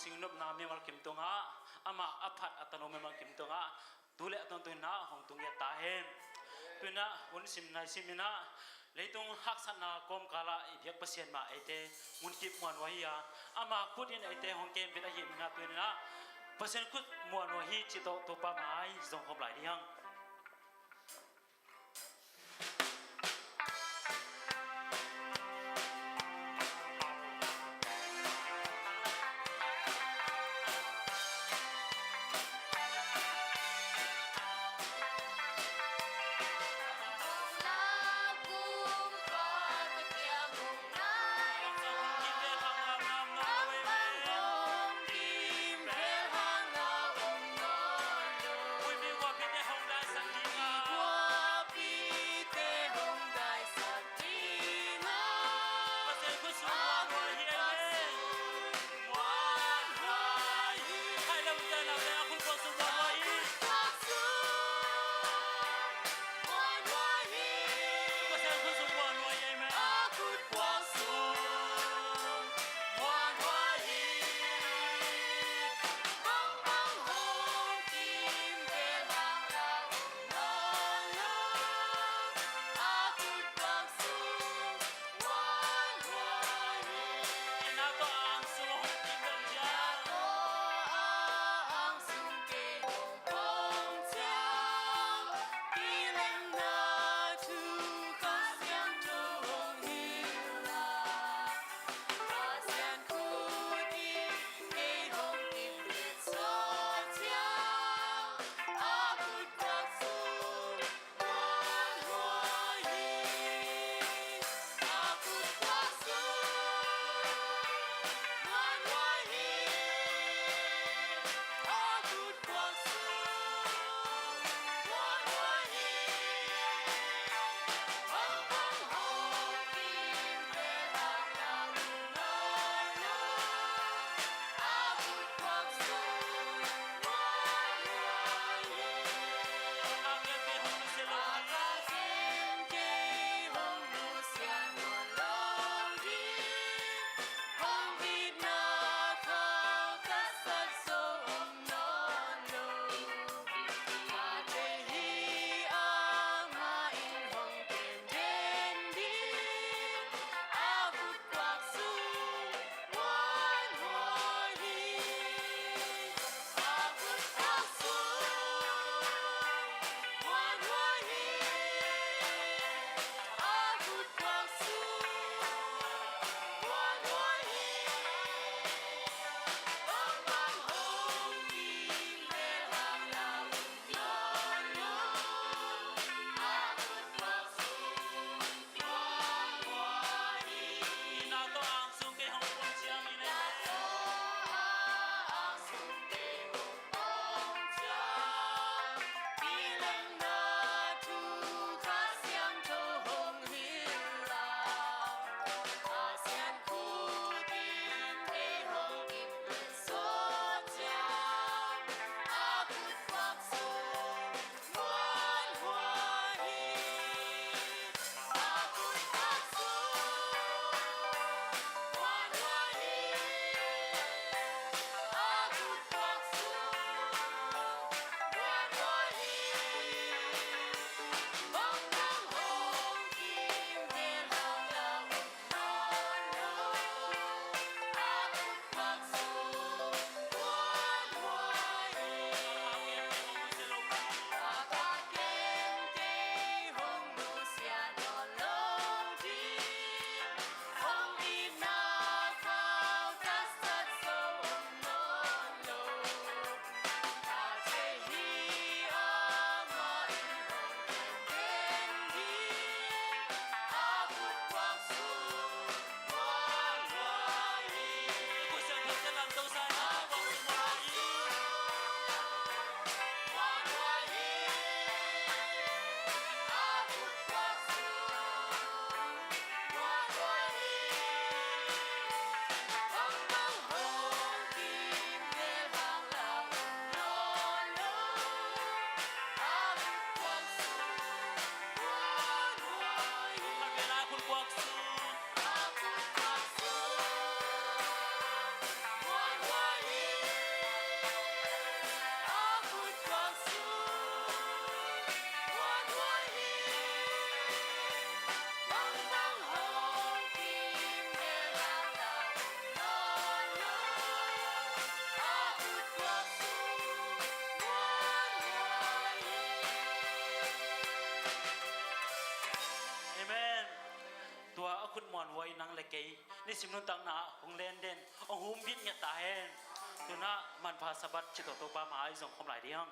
สิงนบนามีมากิมตงะอามาอภัดอัตโนมากิมตงะดูแลตนตัวนาของตุงยตาเฮมตัวน่ะวันสิมนายสิมินะเลยตรงฮักษณะกรมกาลาอีเพียกเปอร์เซ็นต์มาไอเตมุนกิบมวนวะฮียอามาคุดินไอเตของเกมเป็นอาหิมนะตัวน่ะเปอร์เซ็นต์คุดมวนวะฮีจิตตัวปะไม้ส่งคมหลายที่ยังส nang lekei ni simnun tang na hong len den ong hum bit nya ta hen tu na man pha sabat chi to pa ma ai jong khom lai diang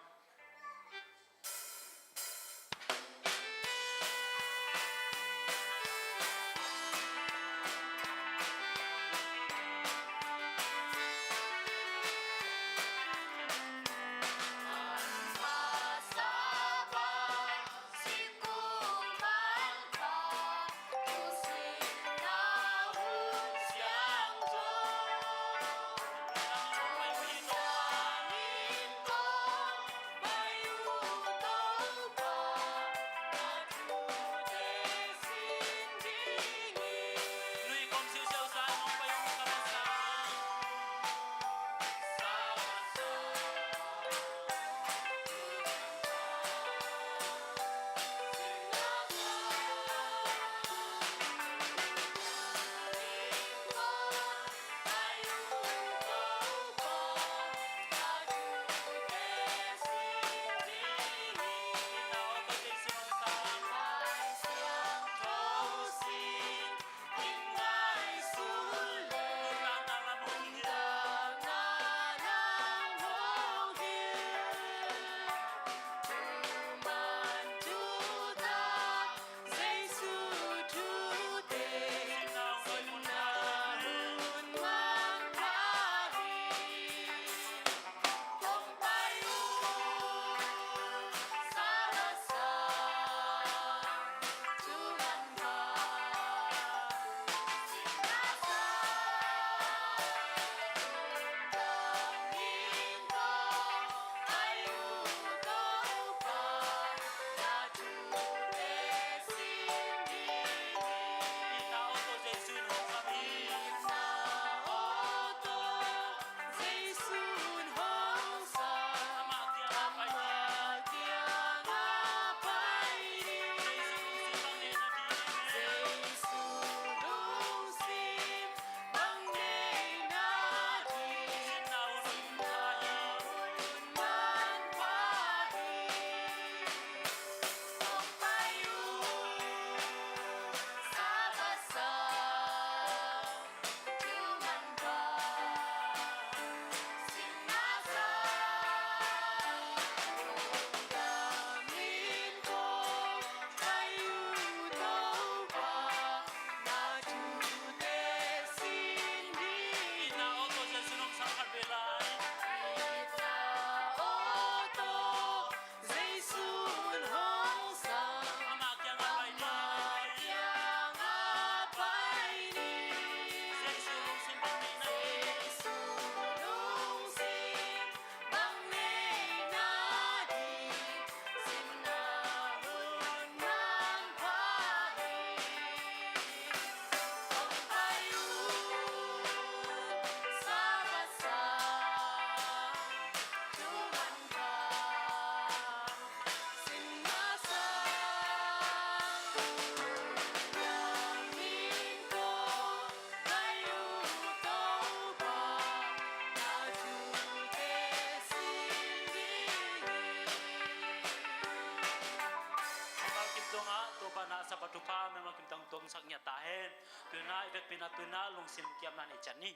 sa patupa memang kim tang tong sak nya tahen tuna ibek pinatuna lung sim kiam na ni chani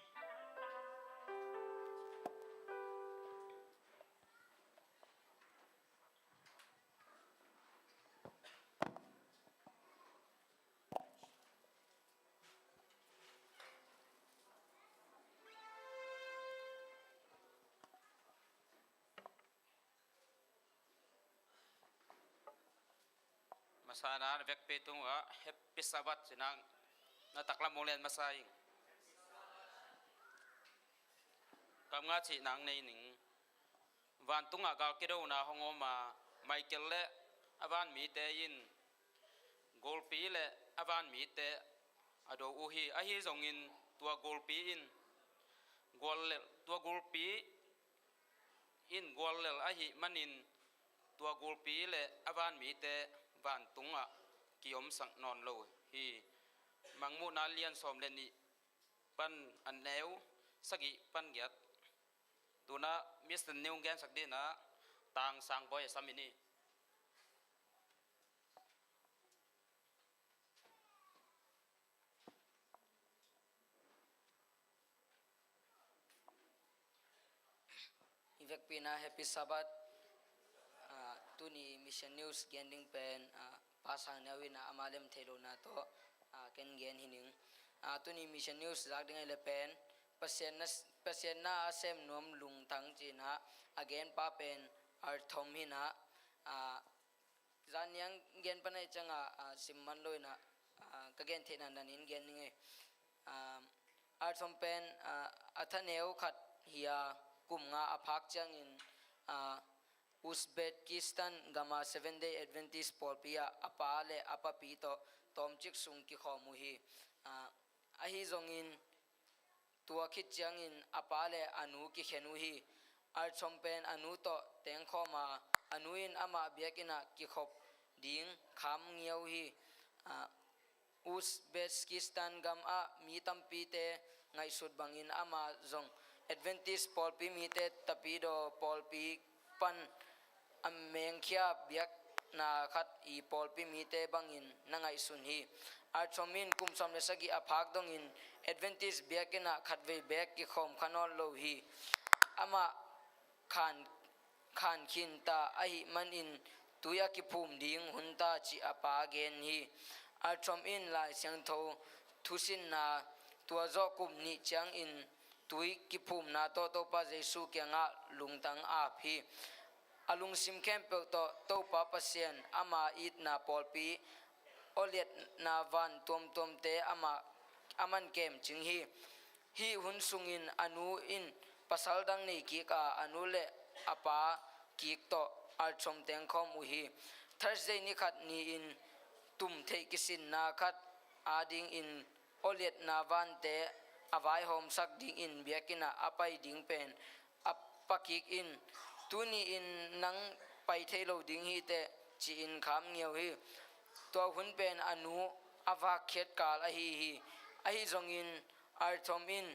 masana vek petung wa happy sabat sinang natakla mulen masai kam nga chi nang nei ning van tunga gal kido na hongoma michael le avan mi te in golpi le avan mi te ado uhi ahi zongin tua golpi in gol le tua golpi in gol le ahi manin tua golpi le avan mi te van tunga kiom sang non lo hi mangmu na lian som le ni pan an neu sagi pan gyat tuna mr new gen sak de na tang sang boy samini vek pina happy Sabbath tu ni mission news gending pen pasang nawina amalem thelo na to ken gen hining tu ni mission news zak ding le pen pasien na sem nom lung tang chin ha again pa pen ar thom hina zan yang gen panai changa simman loina ka gen thena nanin gen ninge ar thom pen athaneu khat hiya kumnga aphak changin Uzbekistan gama 7 day Adventist polpia apale apapi to tomchik sung ki khomu hi ahi zongin tua khit changin apale anu ki khenu hi ar chompen anu to teng khoma anuin ama biakina ki khop ding kham ngiau hi Uzbekistan gam a mi tampi te ngai sut bangin ama zong Adventist polpi mi te tapido polpi pan ameng khia biak na khat I polpi mi te bangin nangai sun hi ar chomin kum som le sagi aphak dongin Adventist biakina khatve bek ki khom khanol lo hi ama khan khin ta ai man in tuya ki phum ding hunta chi apa gen hi ar chom in lai siang tho thusin na tua zo kum ni chang in tui ki phum na to pa jesu kyanga lungtang a phi alung sim kem pe to pa pasien ama it na polpi oliet na van tom te ama aman kem ching hi hun sungin anu in pasal dang nei ki ka anu le apa ki to ar chom teng khom u hi Thursday ni khat ni in tum thei kisin na khat ading in oliet na van te avai hom sak ding in biakina apai ding pen apakik in tuni in nang pai thailo ding hi te chi in kham ngiau hi to hun pen anu ava khet kal a hi zong in ar thom in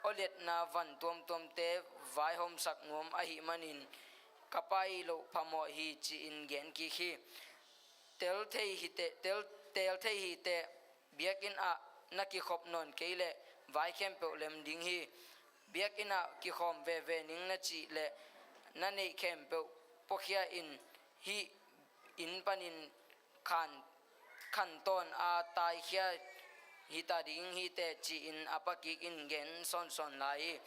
oliet na van tom te vai hom sak ngom a hi manin kapai lo phamo hi chi in gen ki khi tel thei hi te biakin a naki khop non keile vai kem pe lem ding hi biakina ki khom ve ning na chi le na nei kem pe pokhia in hi in panin khan ton a tai khia hi ta ding hi te chi in apaki in gen son lai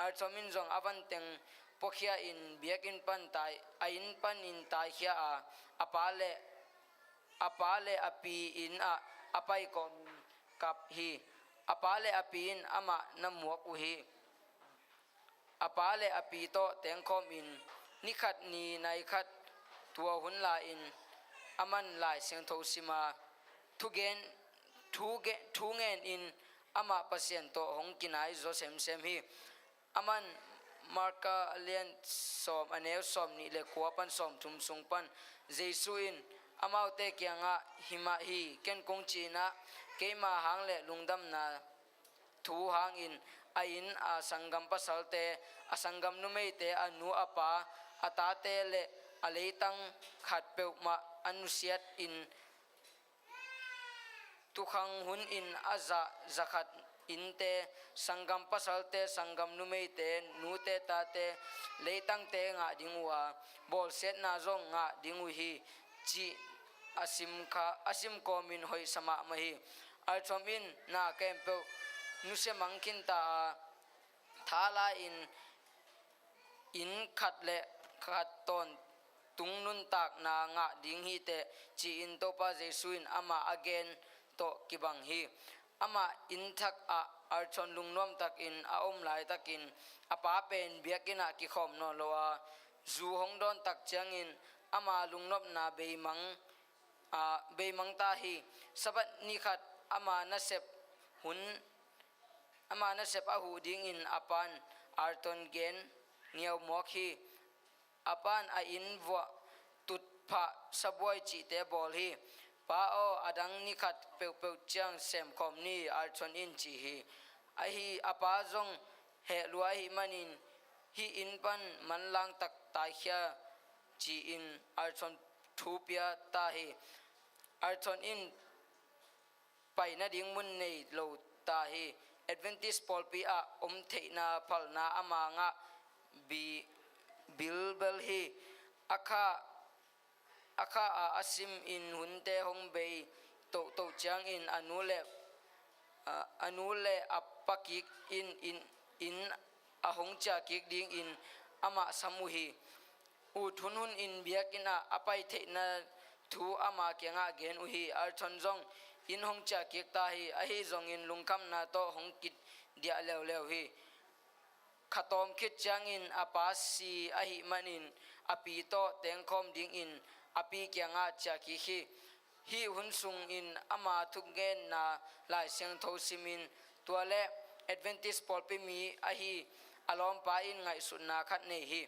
ar chomin jong avan teng pokhia in biakin pan tai a in pan in tai khia a apale api in a apai kon kap hi apale api in ama namuak u hi apale api to teng khom in nikhat ni nai khat tua hun la in aman lai seng tho sima thungen in ama pasien to hong kinai zo sem hi aman marka alien som anew som ni le kwa pan som thum sung pan jesu in amau te kyanga hima hi ken kong china keima hang le lungdam na thu hang in ain a sangam pasalte asangam numei te anu apa atate le aleitang khat pe ma anusiat in tukhang hun in aza zakhat inte sangam pasalte sangam numei te nu te ta te leitang te nga dingwa bol set na zong nga dingu hi chi asim komin hoi sama mahi al chomin na kempe nuse mangkin ta thala in khat ton tung nun tak na nga ding hi te chi in to pa jesuin ama again to kibang hi ama in thak a ar chon lungnom tak in a om lai takin apa pen biakina ki khom no loa zu hong don tak changin ama lungnop na beimang ta hi sabat ni khat ama na sep a hu ding in apan arton gen ngiau mokhi apan a in wa tut pha saboi chi te bol hi pa o adang ni khat pe chang sem khom ni arton in chi hi a hi apa zong he lua hi manin hi in pan man lang tak tai khia chi in arton thupia ta hi arton in pai na ding mun nei lo ta hi Adventist polpi a theina phalna amanga bilbel hi akha a asim in hunte hong bei to chang in anule apakik in ahong cha kik ding in ama samuhi u thunhun in biakina apai theina thu ama kenga gen uhi ar thonjong in hong cha kik ta hi a hi zong in lungkam na to hong kit dia lew hi khatom khit changin apasi ahi manin api to tengkhom ding in api kyanga chaki hi hunsung in ama thungen na lai siang tho simin tuale advantage polpi mi ahi alom pa in ngai sunna khat nei hi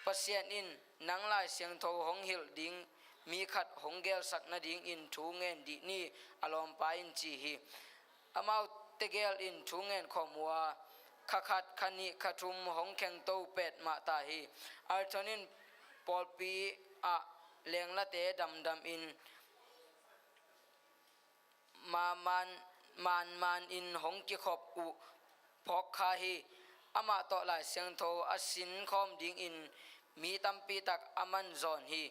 pasien in nang lai siang tho hong hil ding mi khat honggel sakna ding in thungen di ni alom pa in chi hi amau tegel in thungen khomwa khakhat khani khathum hong kheng to pet ma ta hi arthonin polpi a lengla te dam in man in hong ki khop u phok kha hi ama to lai siang tho asin khom ding in mi tampi tak aman zon hi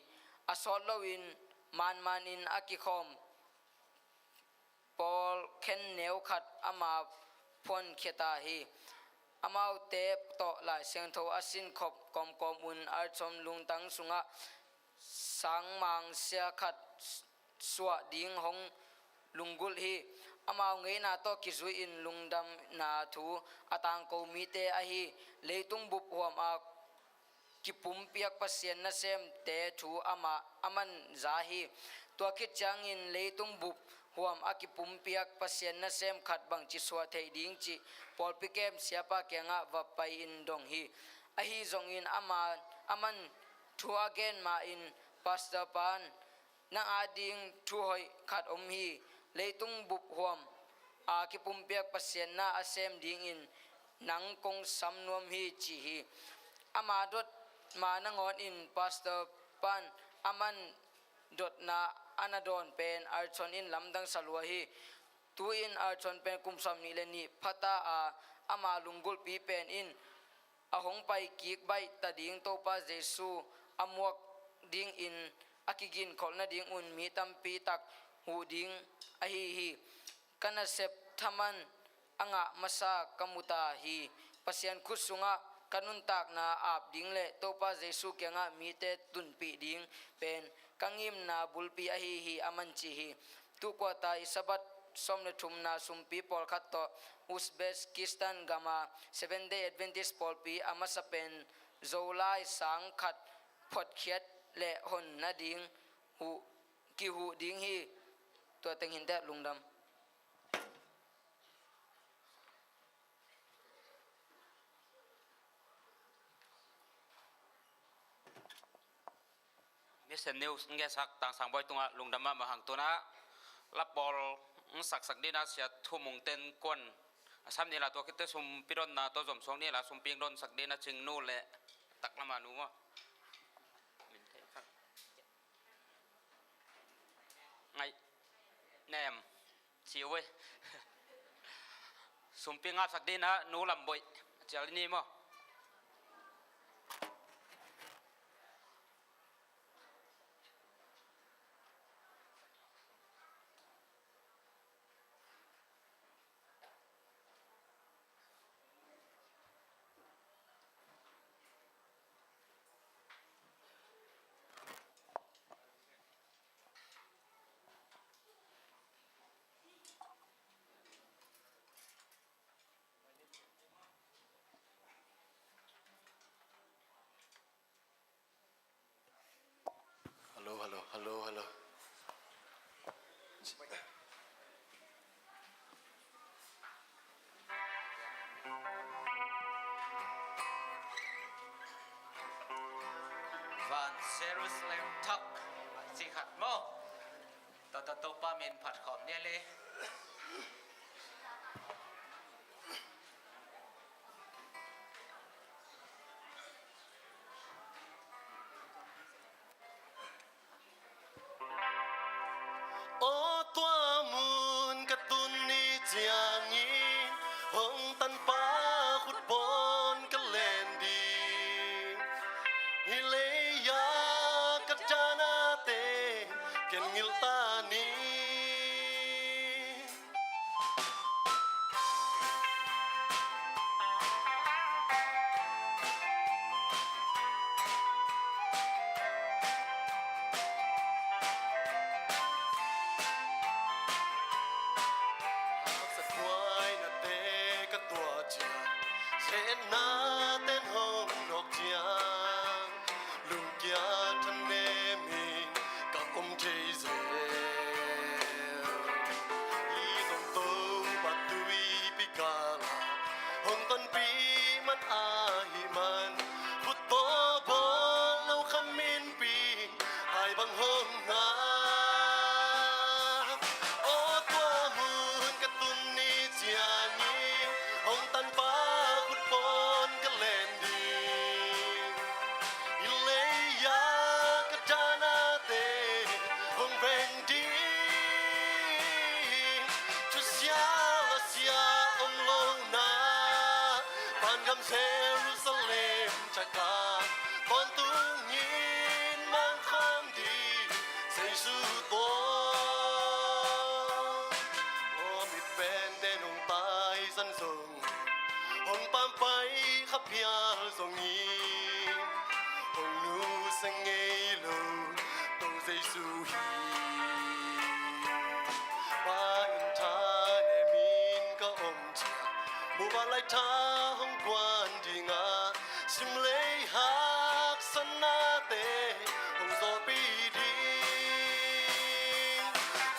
asol lowin man in aki khom pol khen neu khat ama phon kheta hi amau te to lai siang tho asin khop kom un ar chom lung tang sunga sang mang sia khat suwa ding hong lungul hi amau ngei na to kizui in lungdam na thu atang ko mi te a hi leitung bup huam a kipum piak pasien na sem te thu ama aman za hi to khit chang in leitung bup huam akipum piak pasien na sem khat bang chi swa thei ding chi pol pikem siapa kenga va pai in dong hi a hi zong in aman thu again ma in pastor pan na ading thu hoi khat hi leitung bup huam akipum piak pasien na asem ding in nang kong samnuam hi chi hi ama dot manangon in pastor pan aman dot na anadon pen archon in lamdang salwa hi tu in archon pen kumsam ni le ni phata a ama lungul pi pen in ahong pai kik bai ta ding to pa jesu amwak ding in akigin kholna ding un mi tampi tak hu ding a hi kana sep thaman anga masa kamuta hi pasian khusunga kanun tak na ap ding le to pa jesu kenga mi te tun pi ding pen kangim na bulpi a hi aman chi hi tu ko ta isabat somne thumna sumpi pol khat to Uzbekistan gama 7 day adventist polpi amasa pen zolai sang khat phot khiat le hon na ding hu ki hu ding hi to teng hin da lungdam Mission News nge sak tang sang boy tunga lungdama mahang tuna lapol sak dina sia thumung ten kon asam ni la to kite sum piron na to zom song ni la sum ping don sak dina ching nu le tak lama nu mo ngai nem chiwe sum ping ap sak dina nu lam boy chal ni mo Hello. Van Jerusalem Talk si khat mo to pa min phat khom ne le O tua mun katun ni chiangi hong tan pa khut bon kalendi งาโอ้ตัวมุนกระตุนนี่เจียนี้หงตันป้าขุดปนกะเล่นดีอิเลยากระจานาเตหงแรงดีชุดเสียละเสียอมลงนาปานกำเซรุสเลมจากกาปอนตุงยินมังคอมดีใส่สู้ตัวโอ้มิดเป็นเดนหงตายสันส่งหงปามไปขับเพียลส่งยินหงนูสังเงโลต้องใส่สู้ฮีบ้านทาเนมินก็อมเชียบูบาไลทาหงกวนดีงาสิมเลยหักสนาเตหงโซปีดี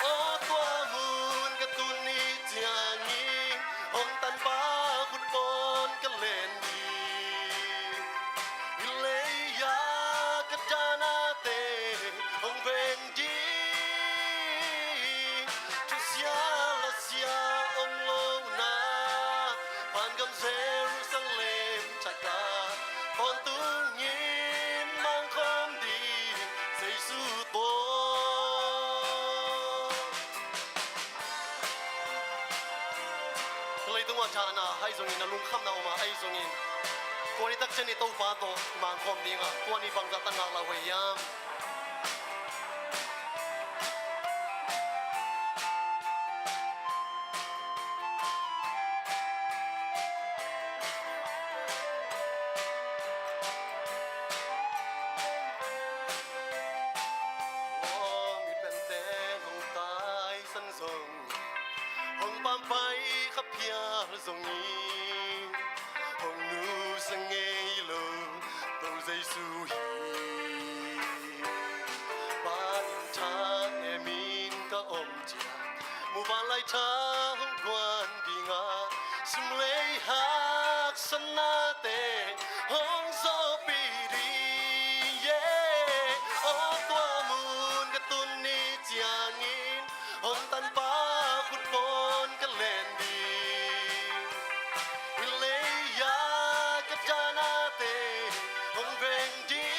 โอ้ตัวมูนกระตุนนี่เจียงี้หงตันป้าขุดปนกะเล่นดีอิเลยากระจานาเตหงเวนดีทุเสียละเสียอมลงนาผ่านกำเซรุสเลมจากกาปอนตุงยินมังคอมดีใส่สู้ตัวเลยต้องว่าจานาให้ทรงอินลุงคำนาออกมาให้ทรงอินตัวนี้ตักเชนี่ตัวป้าตัวมังคอมดีงาตัวนี้ฟังจากตั้งงาละเวียมโอ้มิดเป็นเต้หงตายสันส่งหงปามไปขับเพียลส่งนี้หงนูสังเงโลต้องใส่สู้ฮีบ้านทางเอมินก็อมเจียหมู่บ้านไล่ทางหงกวนดีงาสิมเลยหักสนาเตหงโซปีดีเย่โอ้ตัวมูนกระตุนนี่เจียงินหงตันป้าขุดปนกะเล่นดีอิเลยากระจานาเตหงเรงดี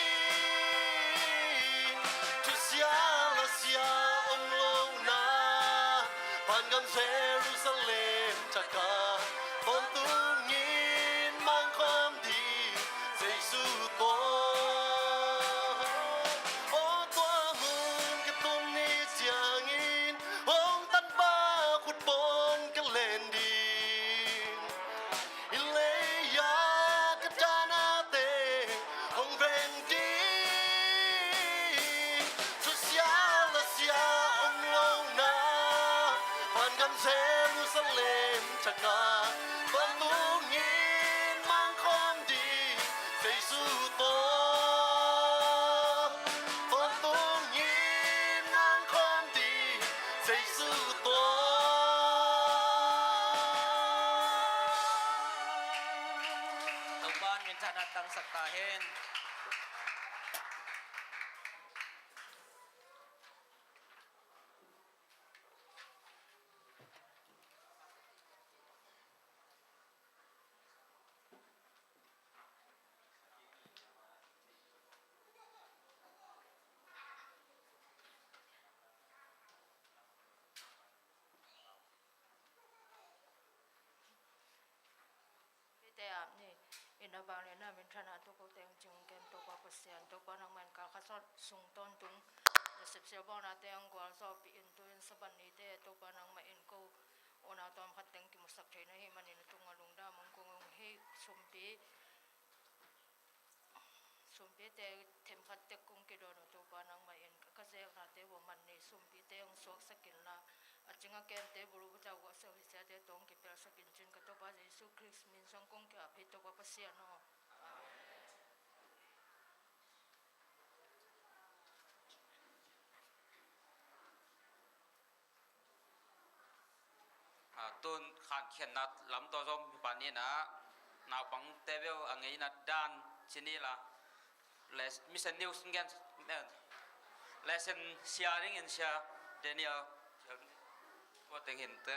ทุเสียละเสียอมลงนาผ่านกำเซรุสเลมจากกาปอนตุงยินมังคอมดีใส่สู้ตัวโอ้ตัวมุนกระตุนนี่เจียงินหงตันป้าขุดปนกะเล่นดีอิเลยากระจานาเตหงเวนดีทุเสียละเสียอมลงนาผ่านกำเซรุสเลมจากกาปอนตุงยินมังคอมดีใส่สู้ตัวปอนตุงยินมังคอมดีใส่สู้ตัว ตัวบ้านเป็นฐานะตังสักตาเห็น แต่อาบนี่อินทบางเลยนะเป็นขนาดตัวเขาแต่งจงแกมตัวปะเสียนตัวปะนังมันการขัดสอดสูงต้นตุงจะเสียบเสียบ้านาแต่งกว่าสอบปีอินตัวอินสบันนี้แต่ตัวปะนังมาอินกูโอนาตอมขัดแต่งกิมุสักเทนะให้มันอินตุงอลุงดามังกงให้สมปีแต่เทมขัดแต่กุงกิโดนตัวปะนังมาอินก็เสียขาดแต่ว่ามันในสมปีแต่ยังสวกสกินละอาจจะงั้นแกมแต่บรูปจากว่าเสียเสียแต่ตรงกิเปลสกินจินก็ตัวปะเยซูคริสต์มินสังกงกับพิตัวปะเสียนอ ตุนขันเขียนนัดลำตัวส้มปานนี้นะนาวปังเตเวลอังไงนัดด้านชินี่ละเลสมิสเซนิวส์เงี้ยเนี่ย lesson sharing and share Daniel what thing hin te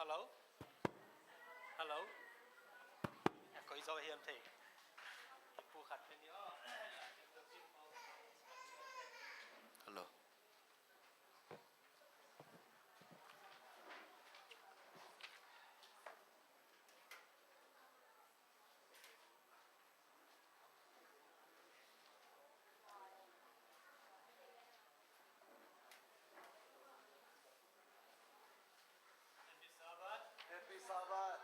Hello. Hello. Có ý do hiểm thì phụ khát bên đó. Hello. Happy Sabbath.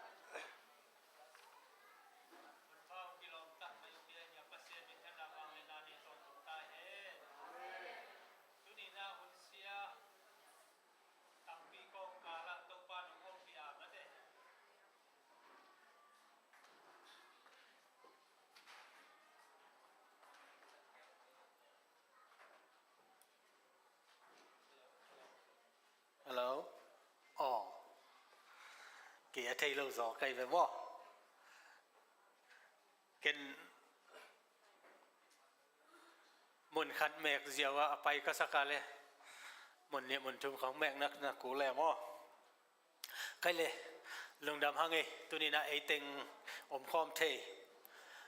Hello. Kìa thầy lâu gió cây về mò. Kên muốn khát mẹc diều à bay cả sắc lệ. Muốn niệm muốn chung không mẹc nắc cú lẹ mò. Cái lệ lùng đam hăng ấy, tụi này ấy tình khom thầy.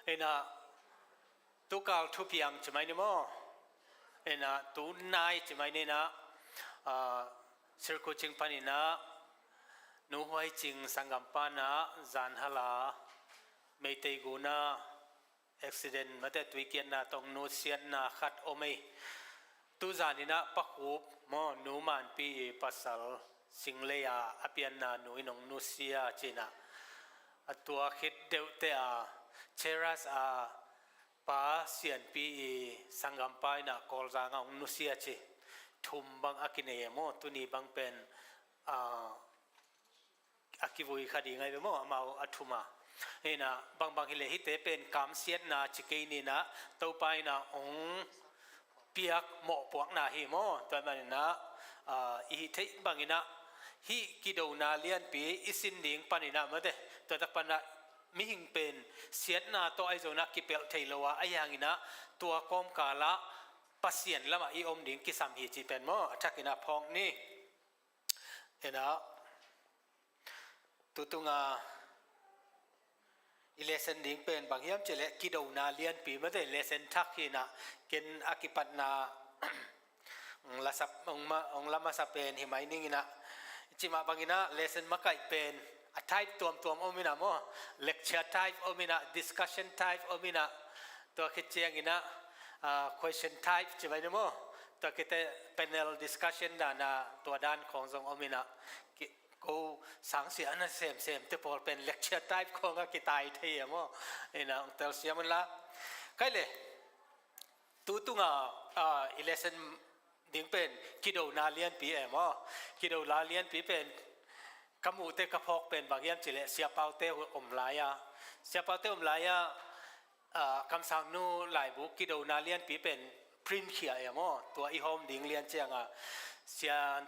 Ấy na tu cao tu piang chỉ mấy nè mò. Ấy na tu nai chỉ mấy nè na circle chinh pani na nu hoai ching sangam na zan hala mei te guna accident mate tuikian na tong nu sian na khat omei tu zanina pakhup mo nu man pi pasal singleya apian na nu inong nu sia china atua khit deute a cheras a pa sian pi sangam pa na kol za ngong nu sia chi thum bang akine mo tuni bang pen akivui khadi ngai be mo mau athuma ena bang bang hile hite pen kam siat na chikei ni na to pai na ong piak mo puak na hi mo to man na I thei bangina hi kido na lian pi isin ding panina mate to tak pana mi hing pen siat na to ai zona kipel theilowa ayangina tua kom kala pasien lama I om ding kisam hi chi pen mo athakina phong ni ena tutunga lesson ding pen bang hiam chele kido na lian pi ma de lesson thak hi na ken akipat na lasap ong lama sa pen hi mai ning ina chima bangina lesson makai pen a type tuam omina mo lecture type omina discussion type omina to khichiang ina question type chibai mo to kite panel discussion da na to dan khong jong omina ko sang sia na sem te pol pen lecture type ko nga kitai thei mo ina tel siam la kai le tutunga lesson ding pen kido na lian pi mo kido la lian pi pen kamu te kapok pen bagian chile sia pau te om laya kam sang nu lai bu kido na lian pi pen print khia mo to I home ding lian changa sia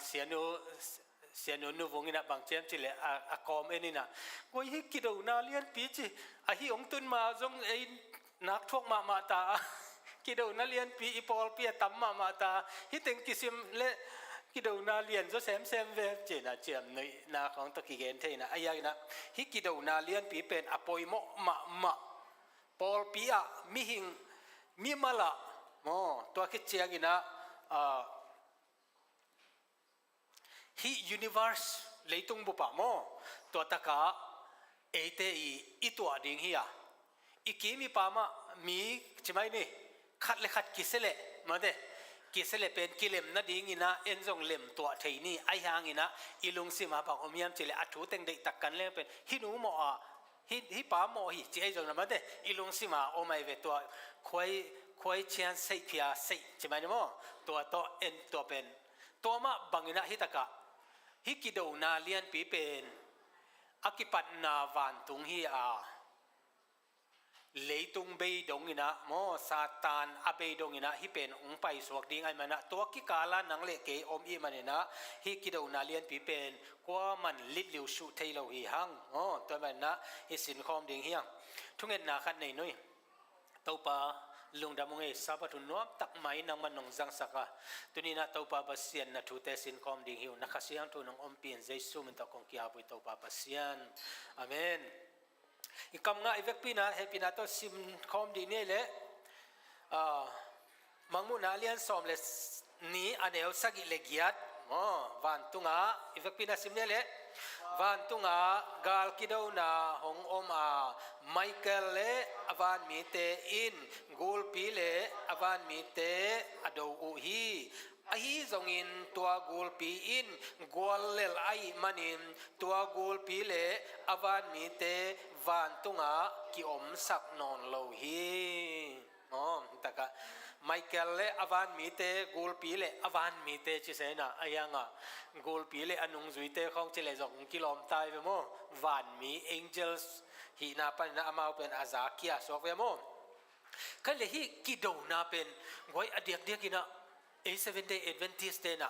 nu vongina bang chem chile a kom enina goi hi kido na lian pi chi a hi ong tun ma jong ei nak thok ma ta kido na lian pi ipol pi tam ma ta hi teng kisim le kido na lian zo sem ve che na chem nei na khong to ki gen the na aya na hi kido na lian pi pen apoi mo ma pol pi a mi hing mi mala mo to ki chiang ina hi universe leitung bu pa mo to taka ete I tua ding hi a ikimi pa ma mi chimai ni khat le khat kisele ma de กิเสเลเป็นกิเลมนาดีงินะเอ็นจงเลมตัวเทนี่ไอหางินะอีลุงสิมาปังอมยามจิเลอัตุเต็งเด็กตักกันเล่เป็นฮินูโมอาฮิปาโมฮิเจจงนะมันเดอีลุงสิมาโอไม่เวตัวคอยเชียนเสียพิอาเสียใช่ไหมโมตัวโตเอ็นตัวเป็นตัวมาบังงินะฮิตะกะฮิกิโดนาเลียนปีเป็นอากิปัตนาวันตุงฮิอาเลยตุงเบยดงอินะโมซาตานอเบยดงอินะฮิเป็นองไปสวกดิ้งไอมันนะตัวกิกาลานังเลเกอมอีมันนะฮิกิโดนาเลียนปีเป็นกว่ามันลิดลิวสุเทโลฮีหังโอ้ตัวมันนะฮิสินคอมดิ้งเฮียงทุกเงินนาขัดในนุ้ยตัวปาลุงดำงเอซาบะทุนนวมตักไม้นังมันนงจังสักะตัวนี้นะตัวปาบัสเซียนนะทุเตสินคอมดิ้งฮิวนักเสียงตัวนงอมเปียนเจสุมันตะคงกิอาบุยตัวปาบัสเซียนอาเมนอีกคำง่ายเวกปีนะเฮปีนะตัวซิมคอมดีนี่แหละมังมุนาเลียนสอมเลนี้อันเอวสักอิเลกิยัดวันตุงาอีเวกปีนะซิมนี่แหละวันตุงากาลกิดาวนาฮงอมาไมเคิลเลอวันมีเตอินกูลปีเลอวันมีเตอดอูฮีไอจงอินตัวกูลปีอินกูลเลลไอมันอินตัวกูลปีเลอวันมีเตวันตุงากิอมสักนอนโลฮีตะกะไมเคิลเลอวันมีเตกูลปีเลอวันมีเตจิเสนาอายังอ่ะกูลปีเลอนุงจุยเตของจิเลจงกิลอมตายเวโมวันมีเอ็นเจลส์ฮีนาปันนาอามาเป็นอาซาคิอาสวกเวโมคันเลฮีกิโดนาเป็นไว้อเดียกกินะA7 Day Adventist Day na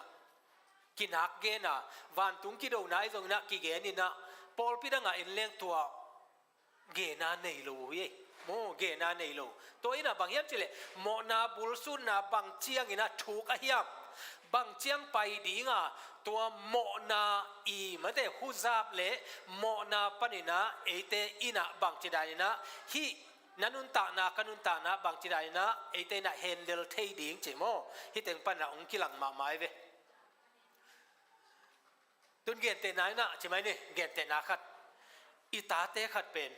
kinak ge na van tung ki do na izong na ki ge ni na pol pi da nga in leng tua ge na nei lo ye mo ge na nei lo to ina bang yam chile mo na bul su na bang chiang ina thuk a hiam bang chiang pai di nga tua mo na I ma te hu zap le mo na panina ete ina bang chidai na hi nanun ta na kanun ta na bang chidai na ete na handle thei ding che mo hi teng pan na ong kilang ma mai ve tun gen te nai na che mai ni gen te na khat ita te khat pen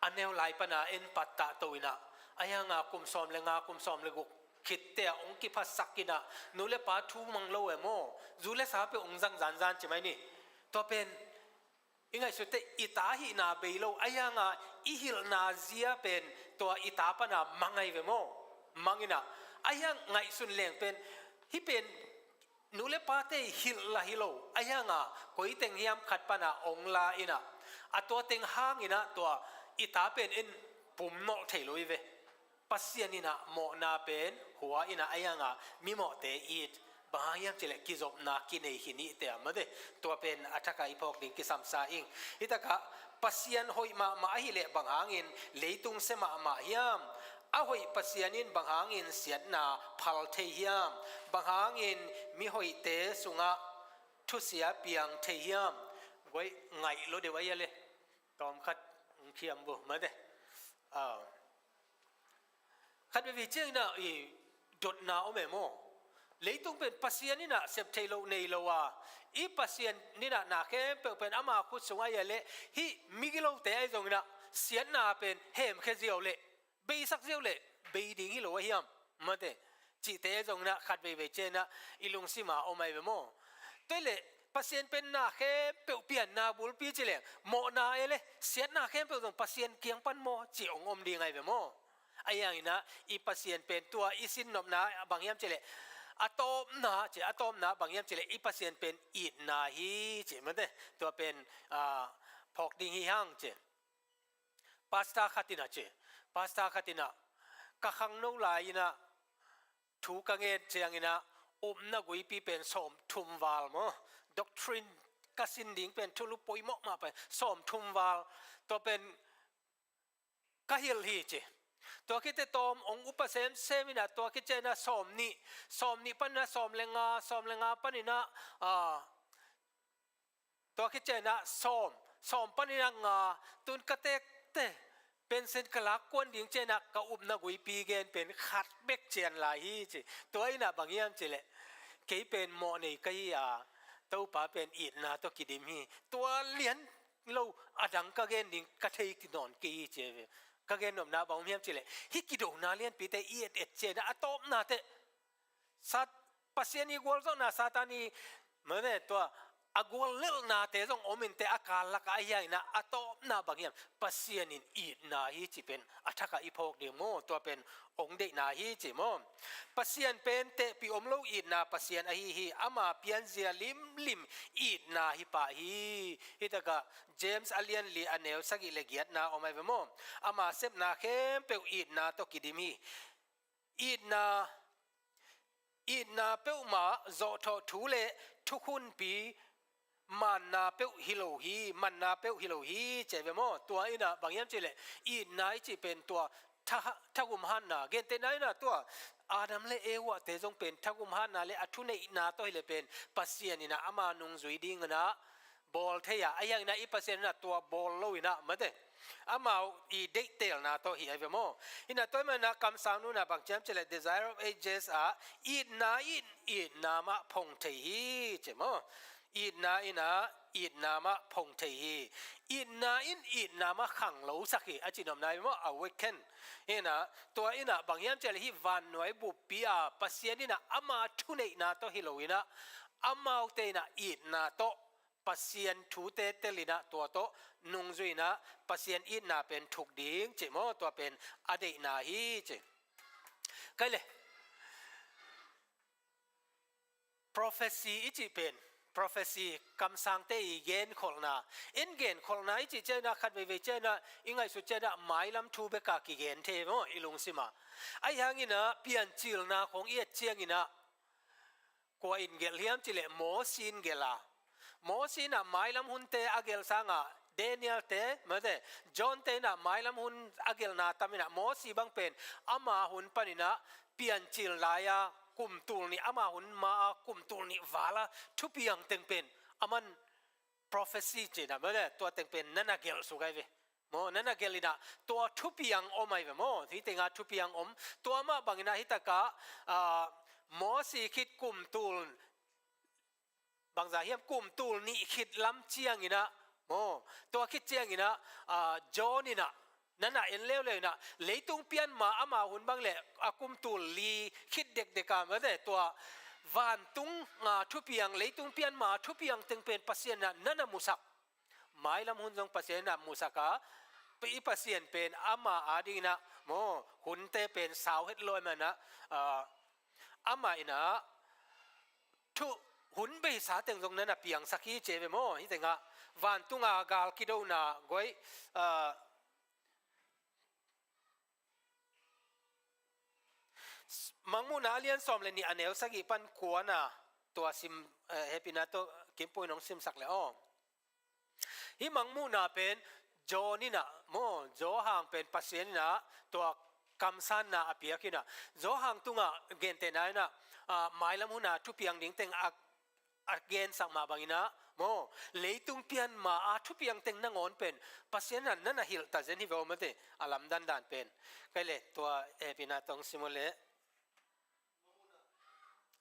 anel lai pana en patta toina ayanga kum som le nga kum som le guk khit te ong ki pha sakina nu le pa thu mang lo e mo zu le sa pe ong jang jan jan che mai ni to pen ingai su te ita hi na be lo ayanga ihil na zia pen to ita pa na mangai ve mo mangina ayang ngai sun leng pen hi pen nu le pa te hil la hilo ayanga koi teng hiam khat pa na ong la ina ato teng hang ina to ita pen in pum no thei loi ve pasian ina mo na pen huwa ina ayanga mi mo te it bahayam chile kizop na kinei hini te amade to pen athaka ipok ding ki samsa ing itaka pasian hoi ma hi le banghangin leitung sema ma hiam a hoi pasianin banghangin siat na phal the hiam banghangin mi hoi te sunga thu sia piang the hiam goi ngai lo de wai le tom khat khiam bu ma de khat be vi ching na I dot na o me mo leitung pen pasian ni na sep thailo nei lo wa I pasian ni na na ke pe pen ama khu sunga ya le hi migilo te ai jong na sian na pen hem khe jiao le be sak jiao le be ding hi lo hiam ma te chi te jong na khat be che na ilung sima o mai be mo toile pasien pen na khe pe pian na bul pi chi le mo na ele sian na khe pe jong pasien kiang pan mo chi ong om ding ai be mo ayang ina I pasien pen tua isin nom na bang yam chile atom na bang yam chile I pasien pen it na hi che ma de tua pen phok ding hi hang che pasta khatina ka khang no lai ina thu ka nge chiang ina na gui pi pen som thum wal mo doctrine ka sin ding pen thulu poi mo ma pe som thum wal to pen ka hil hi cheตัวคิดแต่ตอมองอุปเสมเซมินะตัวคิดเจนะสอมนี่ปันนะสอมเลงาปันนี่นะตัวคิดเจนะสอมปันนี่นะงาตุนกะเตกเตเป็นเส้นกลักกวนดิ่งเจนะกะอุบนะกุยปีเกนเป็นขัดเบกเจียนลายฮีจิตัวอีน่ะบางยามจิเลเกยเป็นหมอนี่กะฮีตัวป้าเป็นอีดนะตัวกิดิมฮีตัวเลียนเราอดังกะเกนดิ่งกะเทยกินอนเกยเจเวกะเกนนมนาบางเมียมจิเลฮิกิโดนาเลียนปีเตอีเอ็ดเจนะอะตอมนาเต sát pasiani gol zo na satani mane to agol lel na te zong omin te akal la ka ayai na ato na bangiam pasianin I na hi chi pen athaka ipok de mo to pen ong de na hi chi mo pasian pen te pi omlo I na pasian a hi ama pian zia lim I na hi pa hi hitaka James Alian li anel sagi legiat na omai mo ama sep na khem pe I na to kidimi I na pe ma zo tho thule thukun pi man na pe hilo hi cheve mo tua ina bangyam chile I nai chi pen tua thagum han na gen te nai na tua Adam le ewa te jong pen thagum han na le athune na to le pen pasian ina ama nung zui ding na bol theya ayang na I pasian na tua bol lo ina mate amau I detail na to hi ave mo ina toy man na kam sang nu na bang cham chele desire of ages a I na ma phong thei hi che mo I na ma phong thei hi I na ma khang lo sakhi achinom nai mo awaken ina to ina bang yam chele hi van noi bu pia pasian ina ama thune na to hiloina amau te na I na to pasian thu te telina to to nung zui na pasian I na pen thuk ding che mo to pen ade na hi che kai le prophecy ichi pen prophecy kam sang te gen kholna in gen kholna ichi chena khat ve chena ingai su chena mailam thu be ka ki gen the mo ilung sima ai hangina pian chil na khong ye chiangina ko in gel hiam chile mo sin gela mo sin a mailam hun te agel sanga Daniel te made John te na mailam hun agel na tamina mo si bang pen ama hun panina pian chil laya kum tul ni ama hun ma kum tul ni wala thu piang teng pen aman prophecy che na made to teng pen nana gel su gai ve mo nana gelina to thu piang omai ve mo thi tenga thu piang om to ama bangina hitaka mo si khit kum tul bang za hiam kum tul ni khit lam chiang ina mo to khit chiang ina John ina nana en lew le na leitung pian ma ama hun bang le akum tul li khit dek deka ma de to van tung nga thu piang leitung pian ma thu piang teng pen pasien na nana musak mai lam hun jong pasien na musaka pe pasien pen ama ading na mo hun te pen saw het loi ma na ama ina thu hun be sa teng jong na piang sakhi cheve mo hi tenga van tunga gal kido na goi mangmu na alian som le ni anel sagi pan kuana to sim happy na to kimpoi nong sim sak le o hi mangmu na pen joni na mo jo hang pen pasien na to kamsan na apiakina zo hang tunga gente na na mailam huna thu piang ding teng again sang ma bangina mo leitung pian ma thu piang teng na ngon pen pasien na na hil ta zen hi ve omate alam dan pen kaile to epina tong simole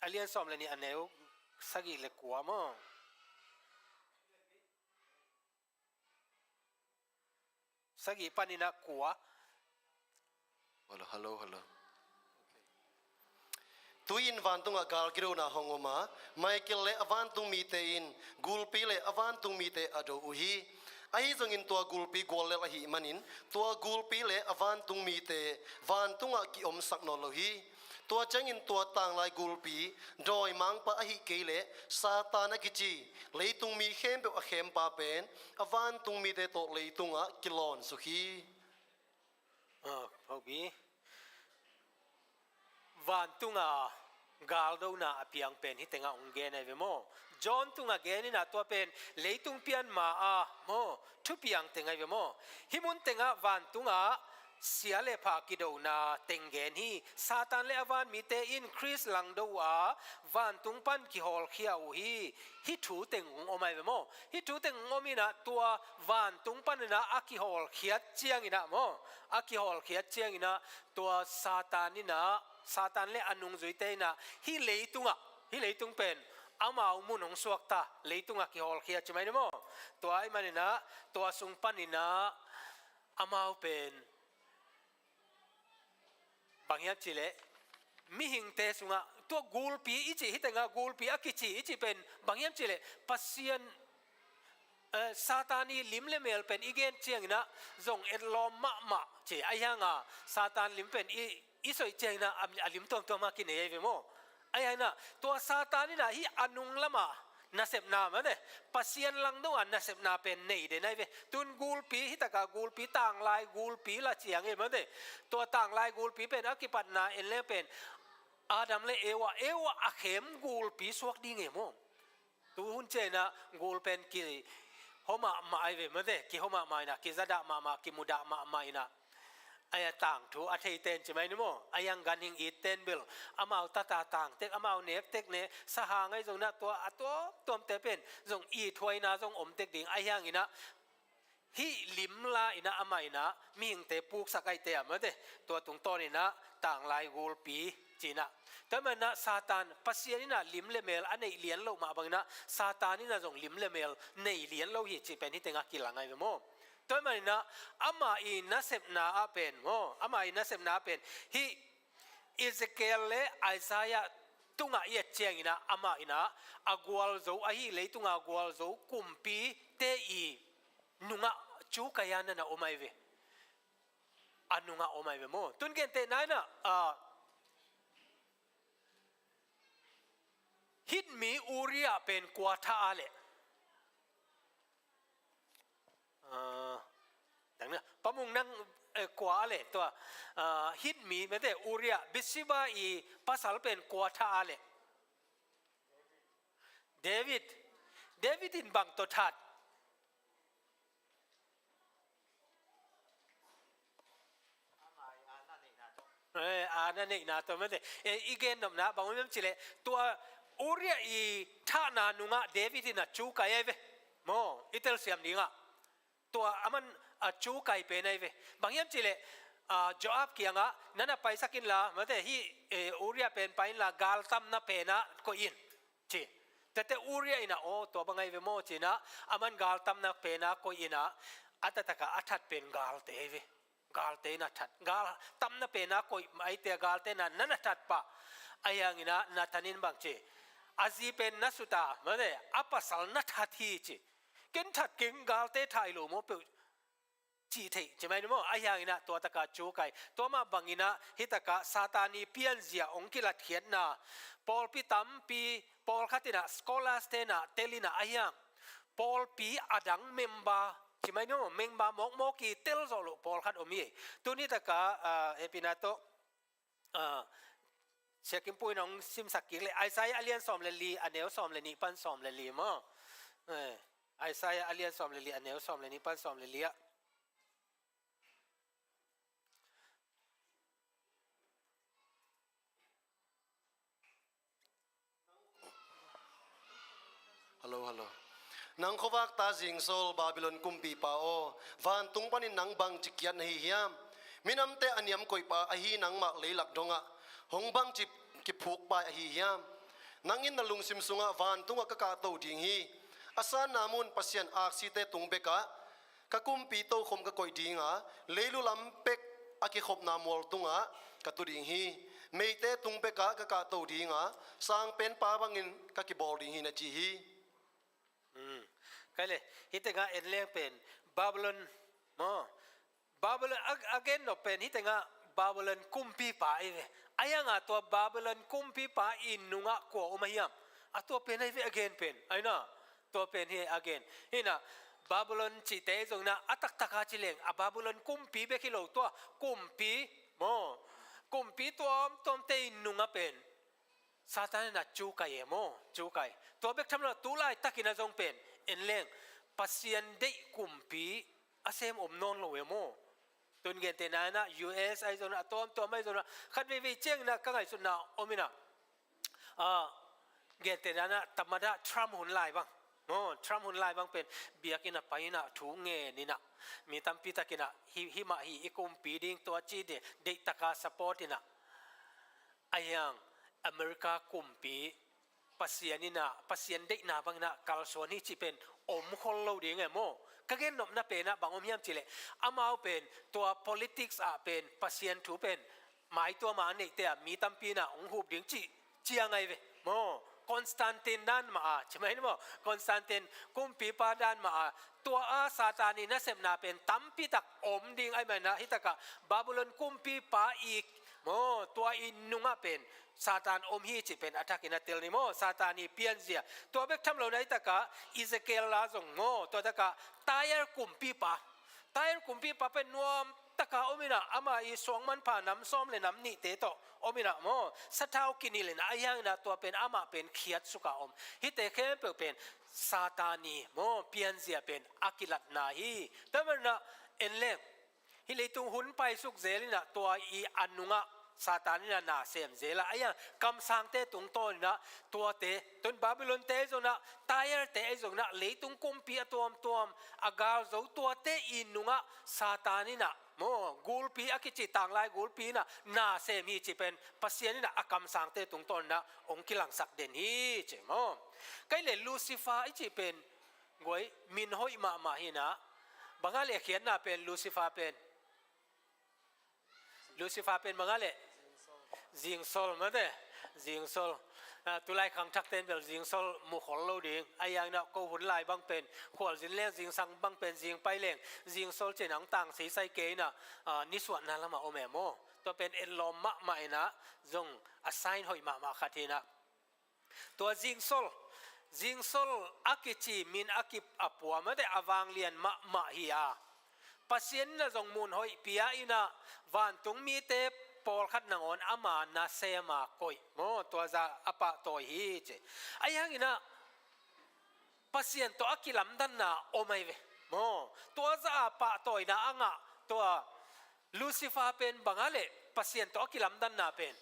alian som le ni aneu sagi le kwa mo sagi panina kwa hello tuin van tunga gal kiro na hongoma Michael le avan tung mi te in gulpi le avan tung mi te ado uhi ai zong in tua gulpi gol le hi manin tua gulpi le avan tung mi te van tunga ki om sak no lo hi tua chang in tua tang lai gulpi doi mang pa hi ke le satana kichi leitung mi khem pe a khem pa pen avan tung mi te to leitunga kilon su hi hobi van tunga gal do na apiang pen hi tenga onggen ai ve mo John tunga gen ina to pen leitung pian ma mo thu piang tengai ve mo himun tenga van tunga siale pha kido na tengen hi satan le avan mi te increase lang do van tung pan ki hol khia u hi thu teng omai ve mo hi thu teng omina tua van tung pan na aki hol khiat chiang ina mo aki hol khiat chiang ina tua satan le anung zuite na hi leitung pen amau munong suakta leitunga ki hol khia chimai mo to ai manina to sung panina amau pen bangya chile mi hing te sunga ตัวกูลปีอิจิฮิตงากูลปีอากิจิอิจิเป็นบางอย่างจิเลปัสเซียนซาตานีลิมเลเมลเป็นอีเกนเชียงนะจงเอ็ดลอมมะเจไอยังอ่ะซาตานลิมเป็นอีสอยเชียงนะอลิมตัวมากินเอเวโมไอยังนะตัวซาตานีนะฮีอนุงละมานาเสพนามันเนี่ยปัสยันลังด้วยนาเสพนาเป็นเนยเดนไอเวตุนกูลปีฮิตกากูลปีต่างลายกูลปีละเชียงเอมันเนี่ยตัวต่างลายกูลปีเป็นอากิปัตนาเอ็นเลเป็นอาดัมเลเอวะอาเข็มกูลปีสวกดีเงโมตัวหุ่นเจนะกูลเป็นกี่ฮมามาไอเวมันเนี่ยกี่ฮมาไม่นะกี่ซาดามากี่มุดามาไม่นะไอ้ต่างถูอาเทเตนใช่ไหมนี่โมไอ้ยังกันยิงอีเตนเบลอามาตาต่างเต็กอามาเนฟเต็กเนสหางไอ้ตรงนั้นตัวเตเป็นตรงอีถวยนะตรงอมเต็กดิ่งไอ้ยังอีนะฮิลิมลาอีนะอามาอีนะมีงเตปูกสักไอเตะมันเดตัวตรงต้นอีนะต่างลายกูลปีจีนะแต่มันนะซาตานปัสยานี่นะลิมเลเมลอันในเลียนเรามาบังนะซาตานนี่นะตรงลิมเลเมลในเลียนเราฮิจีเป็นที่เต็งกิลังไงโมตัวมันนะอามาอินนัสเซปนาอาเป็นโมอามาอินนัสเซปนาเป็นฮิอิสเกลเลไอซายาตุงะเยเชียงอินะอามาอินะอากวลโซอาฮิเลยตุงะกวลโซคุมปีเตอีนุงะจูกายานะโอไมเวอานุงะโอไมเวโมตุนเกนเตนายนะฮิตมีอูริยาเป็นกวาทาอาเลดังนั้นปมุงนั่งกว่าเลยตัวฮิตมีไม่ได้อูเรียบิสิบาอีภาษาเป็นกว่าท่าเลยเดวิดอินบังตัวทัดอานั่นเองนะตัวไม่ได้อีเกนนำนะบางวันจิเลตัวอูเรียอีท่านานุงะเดวิดน่ะจูกายเวโมอิตาลีเซียมนิงะตัวมันจูไก่เป็นไงเวบางอย่างจิเลจอบเกียงอ่ะนั่นน่ะไปสักินละมันแต่ที่อูเรียเป็นไปละกาลตัมน่ะเป็นนะก็อินจีแต่อูเรียอินะโอ้ตัวบางไงเวโมจีนะมันกาลตัมน่ะเป็นนะก็อินะอัตตะกะอัฐัดเป็นกาลเตเวกาลเตนะทัดกาลตัมน่ะเป็นนะก็ไอเตกาลเตนะนั่นน่ะทัดปะไอ้ยังอินะนัทันินบางจีอาจีเป็นนัสุตามันแต่อัปสัลนัทัดที่จีเกินทัดเก่งกาลเตไทยลูโมเปจีเทใช่ไหมโมไอ้ยังอินะตัวตะกาจูไก่ตัวมาบังอินะฮิตะกาซาตานีเพียนเสียองคิลัดเขียนนะปอลปีตัมปีปอลขัดนะสกอลาสเตนะเตลินะไอ้ยังปอลปีอดังเมมบาใช่ไหมโมเมมบามอกกีเตลโซโลปอลขัดอมีตัวนี้ตะกาเอพินาโตเช็คิมปุยน้องซิมสักกิเลยไอซายอาเลียนซอมเลลีอันเนลซอมเลนีปันซอมเลลีมั้งไอซายอาเลียนซอมเลลีอันเนลซอมเลนีปันซอมเลลีอะฮัลโหลนังขวักตาจิงโซลบาบิลอนกุมปีปาโอวันตุงปันินนังบังจิกยันฮิยามมินำเตอันยามกอยปาอหีนังมักเลยหลักดงะหงบังจิกิผูกปาอหียามนังอินนลุงซิมซุงะวันตุงะกะกะโตดิงฮีอาสานามุนปัสยันอาคซีเตตุงเบกะกะกุมปีโตคมกะกอยดิงะเลยลุลัมเป็กอากิขบนามวลตุงะกะตุดิงฮีเมเตตุงเบกะกะกะโตดิงะสร้างเป็นปาบังอินกะกิบอลดิงฮีนะจีฮีก็เลยฮิตงาเอ็นเลี้ยงเป็นบาบิลอนบาบิลอนagain noเป็นฮิตงาบาบิลอนคุมปีป่าเอเวอายังอ่ะตัวบาบิลอนคุมปีป่าอินนุงะกัวอุมายัมตัวเป็นไอเว again เป็นไอ้น่ะตัวเป็นเฮ again ฮินะบาบิลอนจิเตจงนะอัตตะกาจิเลงบาบิลอนคุมปีเบคิโลตัวคุมปีคุมปีตัวเตอินนุงะเป็นซาตานน่ะจูไกเอโมจูไกตัวเบกทำละตุลายตักินะจงเป็นเอ็นเล่งปัสยันได้กุมปีอาเซมอมนอนโลเวโมตุนเกนเตนานะ US ไอโซนะตัวไม่โซนะขัดเวเจียงนะก็ไงสุนะโอมินะเกนเตนานะธรรมดาทรัมป์หุ่นลายบ้างทรัมป์หุ่นลายบ้างเป็นเบียกินะไปนะถูงเงินนี่นะมีตั้มปีตะกินะฮิมาฮิอีกุมปีดิ้งตัวจีเดเด็กตะกาสปอร์ตินะไอยังอเมริกากุมปีปัสยันนี่นะปัสยันเด็กนาบังนะกาลสวนี่จีเป็นอมคนเราดีไงโมก็เกณฑ์นบนะเป็นนะบางอมยามจีเลอามาเป็นตัว politics เป็นปัสยันถูเป็นหมายตัวมาเนี่ยแต่มีตั้มปีนะองหูดิ้งจี เจียงไงเวโมคอนสแตนตินด้านมาใช่ไหมนี่โมคอนสแตนตินกุมปีปาด้านมาตัวอาซาตานีนะเสพนาเป็นตั้มพิตักอมดิ่งไอ้แม่นะฮิตกะบาบิโลนกุมปีปาอีกโมตัวอินนุงะเป็นซาตานอมฮีจิเป็นอัฐกินาเตลนิโมซาตานีเปียนเสียตัวเบกทำเราในตะกะอิสเกลลาจงโมตัวตะกะตายร์กุมปีปาตายร์กุมปีปาเป็นนวมตะกะอมินะอามาอีสวงมันผ่านน้ำส้มเลยน้ำนี่เตโตอมินะโมสัทธาวกินิเลนะอายังนะตัวเป็นอามาเป็นเขียดสุกะอมฮิเตเคเป็นซาตานีโมเปียนเสียเป็นอากิลัดนาฮีแต่มันนะเอ็นเล่ฮิเลตุงหุนไปสุกเซลินะตัวอีอันนุงะซาตานีนะนาเซมเซละอายังคำสั่งเตตุงต้นนะตัวเตตุนบาบิโลนเตจงนะตายร์เตจงนะเลตุงกุมปีตัวมอากาโจตัวเตอินนุงะซาตานีนะโมกูลปีอากิจิต่างลายกูลปีนะนาเซมีจิเป็นปัสยานี่นะอากำสังเตตุงต้นนะองค์กิลังสักเด่นฮีเจโมก็เลยลูซิฟาอิจิเป็นงวยมินหอยมาฮีนะบางอะไรเขียนนะเป็นลูซิฟาเป็นบางอะไรจิงโซลมาเด้จิงโซลตุลายขังทักเต้นเป็นจิงโซลมุขลโลดิงไอ้ยังนะก็หุ่นลายบางเป็นขวดจินเลี้ยงจิงสังบางเป็นจิงไปเลี้ยงจิงโซลเจนังต่างสีใสเกยนะนิสวนนั่นละมาโอเมโมตัวเป็นเอลอมมะมาเอนะจงอัสไซน์หอยมาขัดทีนะตัวจิงโซลอากิจิมินอากิอปัวมาได้อวางเลียนมาฮิยาปัสยันนะจงมุนหอยปียอินะวันตุงมีเตปอลขัดนางอนอามานาเซมาโกยโมตัวจะอปะตัวฮีเจไอ้ยังอินะปัสยันตัวอากิลัมดันนะโอไม่เวโมตัวจะอปะตัวอินะอ่างะตัวลูซิฟาเป็นบางอะไรปัสยันตัวอากิลัมดันนะเป็น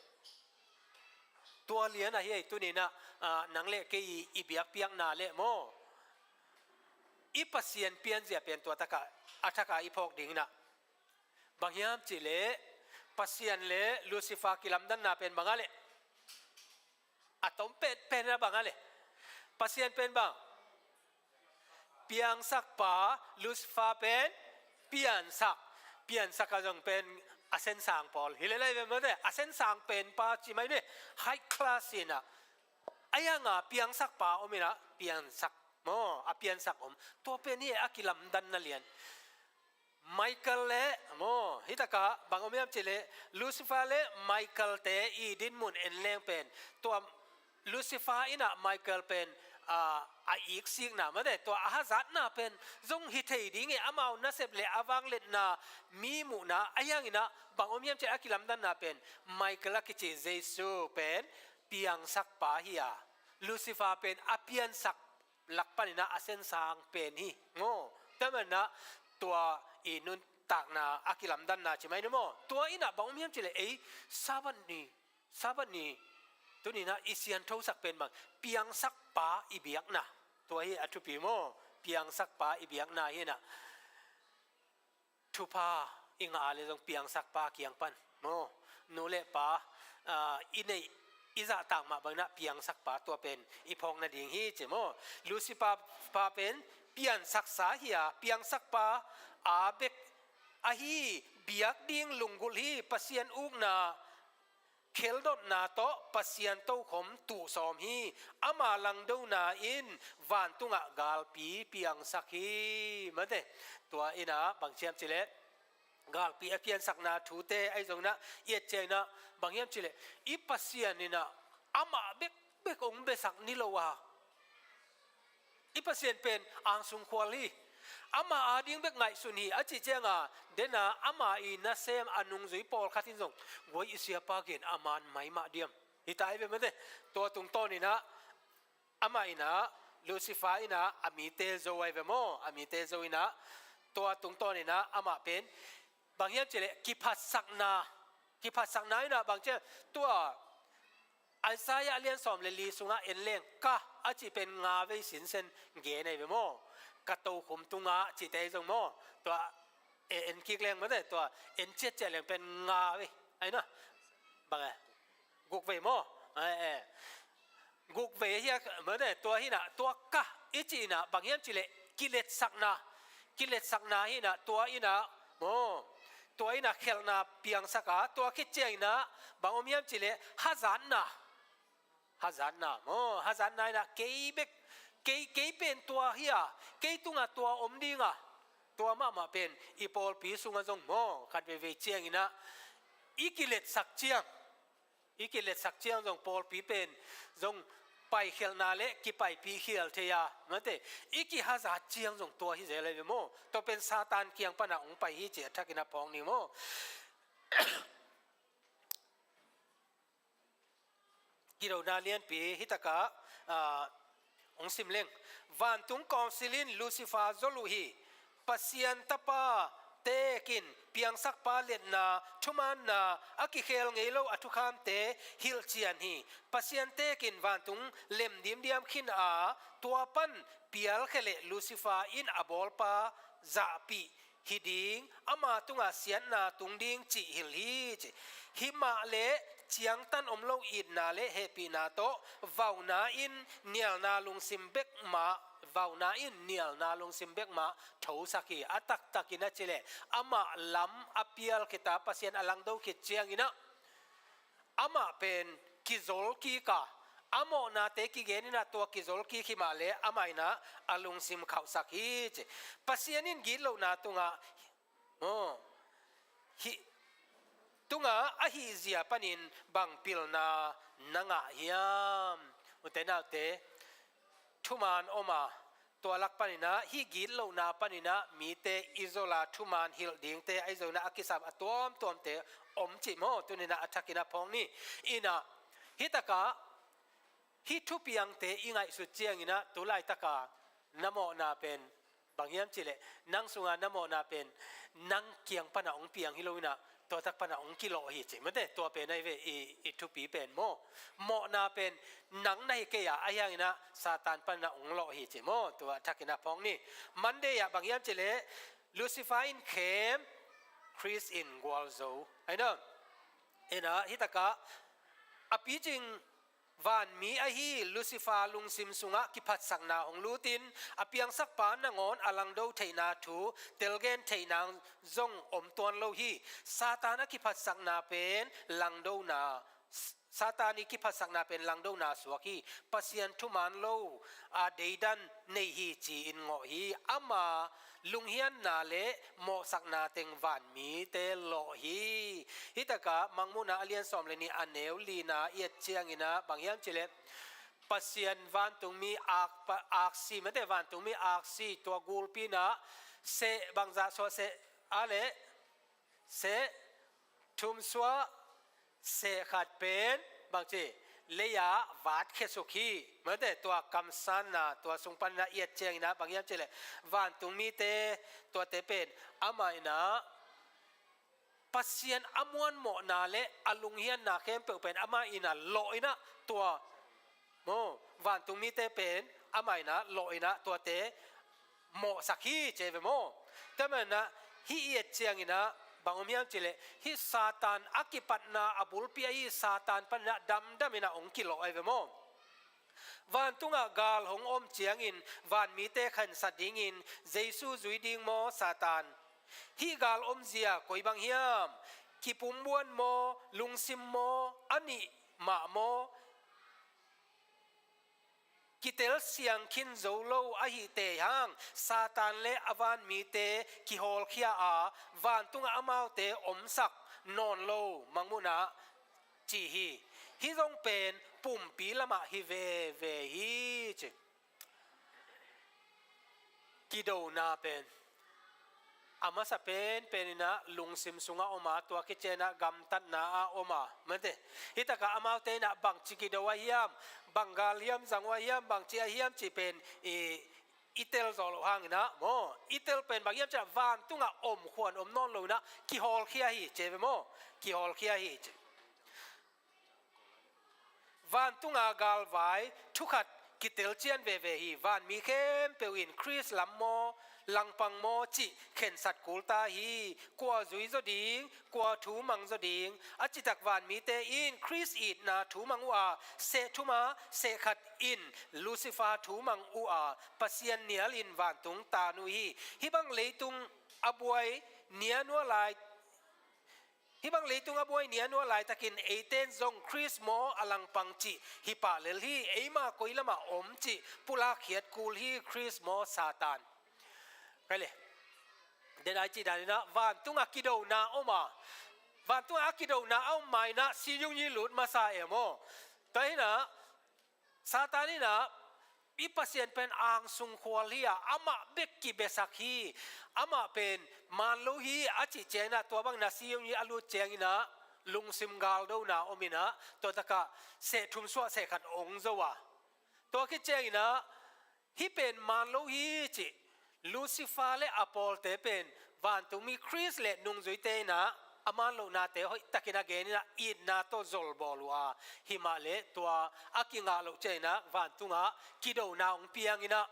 ตัวเลี้ยนะเฮ้ยตัวนี้นะนังเล่เกยอีเบียกเปียกนาเล่โมอีปัสยันเปียนเสียเป็นตัวตะกะอัฐกะอีพอกดิ่งนะบางยามจิเลปัสยันเลลูซิฟากิลัมดันนาเป็นบางอะไรอะตอมเป็นนะบางอะไรปัสยันเป็นบางเปียงสักป่าลูซิฟาเป็นเปียนสักก็จงเป็นอาเซนสังพอลฮิเลไลเป็นเมื่อไหร่อาเซนสังเป็นป่าจิไม่เนี่ยไฮคลาสนะไอ้ยังเปียงสักป่าอมินะเปียงสักโมอเปียงสักตัวเป็นนี่อากิลัมดันนาเลียนไมเคิลเล่โมฮิตากะบางอเมียมจิเลลูซิฟาเล่ไมเคิลเตอีดินมุนเอ็นเลงเป็นตัวลูซิฟาอินะไมเคิลเป็นอีกสิ่งน่ะมาเด็ตัวอาฮัซัดน่ะเป็นจงฮิตเฮดิ้งอามาอุนัสเซบเลอวังเล็ดน่ะมีมุนะไอ้ยังอินะบางอเมียมจิอากิลัมดันน่ะเป็นไมเคิลกิจิเจซูเป็นเปียงสักปาฮิยาลูซิฟาเป็นอเปียนสักหลักปานินะอาเซนซางเป็นฮีโง่แต่มันนะตัวอีนุนตากนาอากิลัมดันนาใช่ไหมนะโมตัวอินะบางอเมียมจิเลซาบันนีตัวนี้นะอิเซียนเท่าสักเป็นบางเปียงสักปาอีเบียกนะตัวฮีอัตุปีโมเปียงสักปาอีเบียกนะฮีนะทุพาอิงอาเลจงเปียงสักปาเกียงปันโมนูเลปาอินในอิจาต่างมาบางนะเปียงสักปาตัวเป็นอีพองนาดิ่งฮีเจโมลูซิปาเป็นเปียงสักสาเฮียเปียงสักปาอาเบกอาฮีเบียกดิ่งลุงกุลฮีปัสยันอุกนาเคลดนาโตปัสยันโตขมตุสอมฮีอามาลังดูนาอินวันตุงะกาลปีเปียงสักฮีมาเดตัวอินะบางเชียมจิเลกาลปีเปียงสักนาทูเตไอจงนะเอียเจนะบางเชียมจิเลอีปัสยันนี่นะอามาเบกองเบสักนิโลวาอีปัสยันเป็นอังสุงควอลีอามาอาดิ้งเบกไงสุนีอาจิเจงาเดน่าอามาอีนัสเซมอนุงจุยปอลขัดทินจงวัยอิสยาปาเกนอามันไม่มาเดียมฮิตายเป็นมั้ยตัวตุงต้นนี่นะอามาอีนะลูซิฟาอีนะอามีเตโซไวเวโมอามีเตโซอีนะตัวตุงต้นนี่นะอามาเป็นบางอย่างเจเลกิพัสสักนาอีนะบางเจตัวไอซายาเลียนสอมเลลีสุงะเอ็นเลงกะอาจิเป็นงาเวสินเซนเกในเวโมกระตูขุมตุงะจิตเตจงโมตัวเอ็นคิกแรงมาได้ตัวเอ็นเจ็ดแรงเป็นงาเว้ยไอ้นะบางไงกุกเวโมกุกเวเฮียมาได้ตัวหินะตัวกะอิจินะบางอย่างจิเลกิเลสสักนาหินะตัวอินะโมตัวอินะเคลนาเปียงสักตัวคิดเจงนะบางอมยามจิเลฮัจานนะ hazan na mo hazan nai na keibek kei pen tua hia kei tunga tua omdinga tua ma pen ipol pi sunga jong mo khat ve chiang ina ikilet sak chiang jong pol pi pen jong pai khel na le ki pai pi khel theya mate iki haza chiang jong tua hi zele mo to pen satan kiang pana ong pai hi che thakina pong ni mo kiro na lian pi hitaka ong simleng van tung councilin lucifer zoluhi pasian tapa tekin piang sak pa let na thuman na aki khel ngelo athukham te hil chian hi pasian tekin van tung lem dim diam khin a tua pan pial khele lucifer in abol pa za pi hiding ama tunga sian na tungding chi hil hi hima le chiang tan omlo id na le happy na to vauna in nial na lung simbek ma vauna in nial na lung simbek ma thau saki atak takina chile ama lam apial kita pasien alang do khit chiang ina ama pen kizol ki ka amo na te ki genina to kizol ki khimale amaina alung sim khau saki pasienin gilo na tunga hi tunga ahi zia panin bang pil na nanga hiam utena te thuman oma to lak panina hi gil lo na panina mi te izola thuman hil ding te aizona akisab atom tom te om chi mo tunina athakina phong ni ina hitaka hi thu piang te ingai su chiang ina tulai taka namo na pen bangyam chile nang sunga namo na pen nang kiang pana ong piang hiloina to tak pana ong kilo hi chi mate to pe nai ve i thu pi pen mo na pen nang nai ke ya ayang ina satan pana ong lo hi chi mo to thakina phong ni monday ya bangyam chile lucifer in kem chris in gwalzo I know ina hitaka api jing van mi a hi lucifer lung sim sunga ki phat sang na ong lutin apiang sak pa na ngon alang do theina thu telgen theina zong om ton lo hi satana ki phat sang na pen lang do na satani ki phat sang na pen lang do na suaki pasian thuman lo a deidan nei hi chi in ngo hi ama lunghian na le mo sak na teng van mi te lo hi hitaka mangmuna alian som le ni aneu lina yet chiang ina bangyam chile pasian van tung mi ak si mate van tung mi ak si to gul pina se bangza so se ale se thum swa se khat pen bangchi leya vat khesukhi mate to kamsan na to sungpan na yet cheng na bangyam chile van tung mi te to te pen ama ina pasien amuan mo na le alung hian na khem pe pen ama ina lo ina to mo van tung mi te pen ama ina lo ina to te mo sakhi cheve mo tamana hi yet cheng ina bangomiam chile hi satan akipat na abul pia hi satan pana dam ina ong kilo ave mo van tunga gal hong om chiang in van mi te khan sading in jesu zui ding mo satan hi gal om zia koi bang hiam ki pumbuan mo lungsim mo ani ma mo kitel siang khin zolo a hi te hang satan le avan mi te ki hol khia a van tunga amau te om sak non lo mangmuna chi hi zong pen pum pi lama hi ve hi che kido na pen ama sa penina lungsim sunga oma to ki chena gam tat na a oma mate hitaka amau te na bang chiki do hiam bangal hiam zangwa hiam bang chi hiam chi pen itel zolo hang na mo itel pen bang hiam cha van tunga om khwan om non lo na ki hol khia hi che mo ki hol khia hi che van tunga gal vai thukhat kitel chian ve hi van mi khem pewin chris lammo langpang mo chi khen sat kulta hi kwa zui zo ding kwa thu mang zo ding achitak van mi te in chris it na thu mang wa se thuma se khat in lucifer thu mang u a pasian nial in van tung ta nu hi bang leitung abuai nia no lai hi bang leitung a boy nian wa lai takin eiten zong Chris mo alang pangchi hi pa lel hi eima koilama omchi pula khiat kul hi Chris mo satan kale den ai chi danina van tunga kido na oma van tunga akido na au mai na si yung yi lut ma sa emo tai na satani na ipasien pen ang sung khwalia ama bekki besakhi ama pen manlo hi achi chena to bang na si yung yi alu chengina lungsim gal do na omina to taka se thum so se khat ong zowa to ki chengina hi pen manlo hi chi Lucifer le Apol te pen van tu mi Chris le nung zui te na aman lo na te hoi takina geni na I na to zol bolua himale tua akinga lo che na van tu nga kido na ong piang ina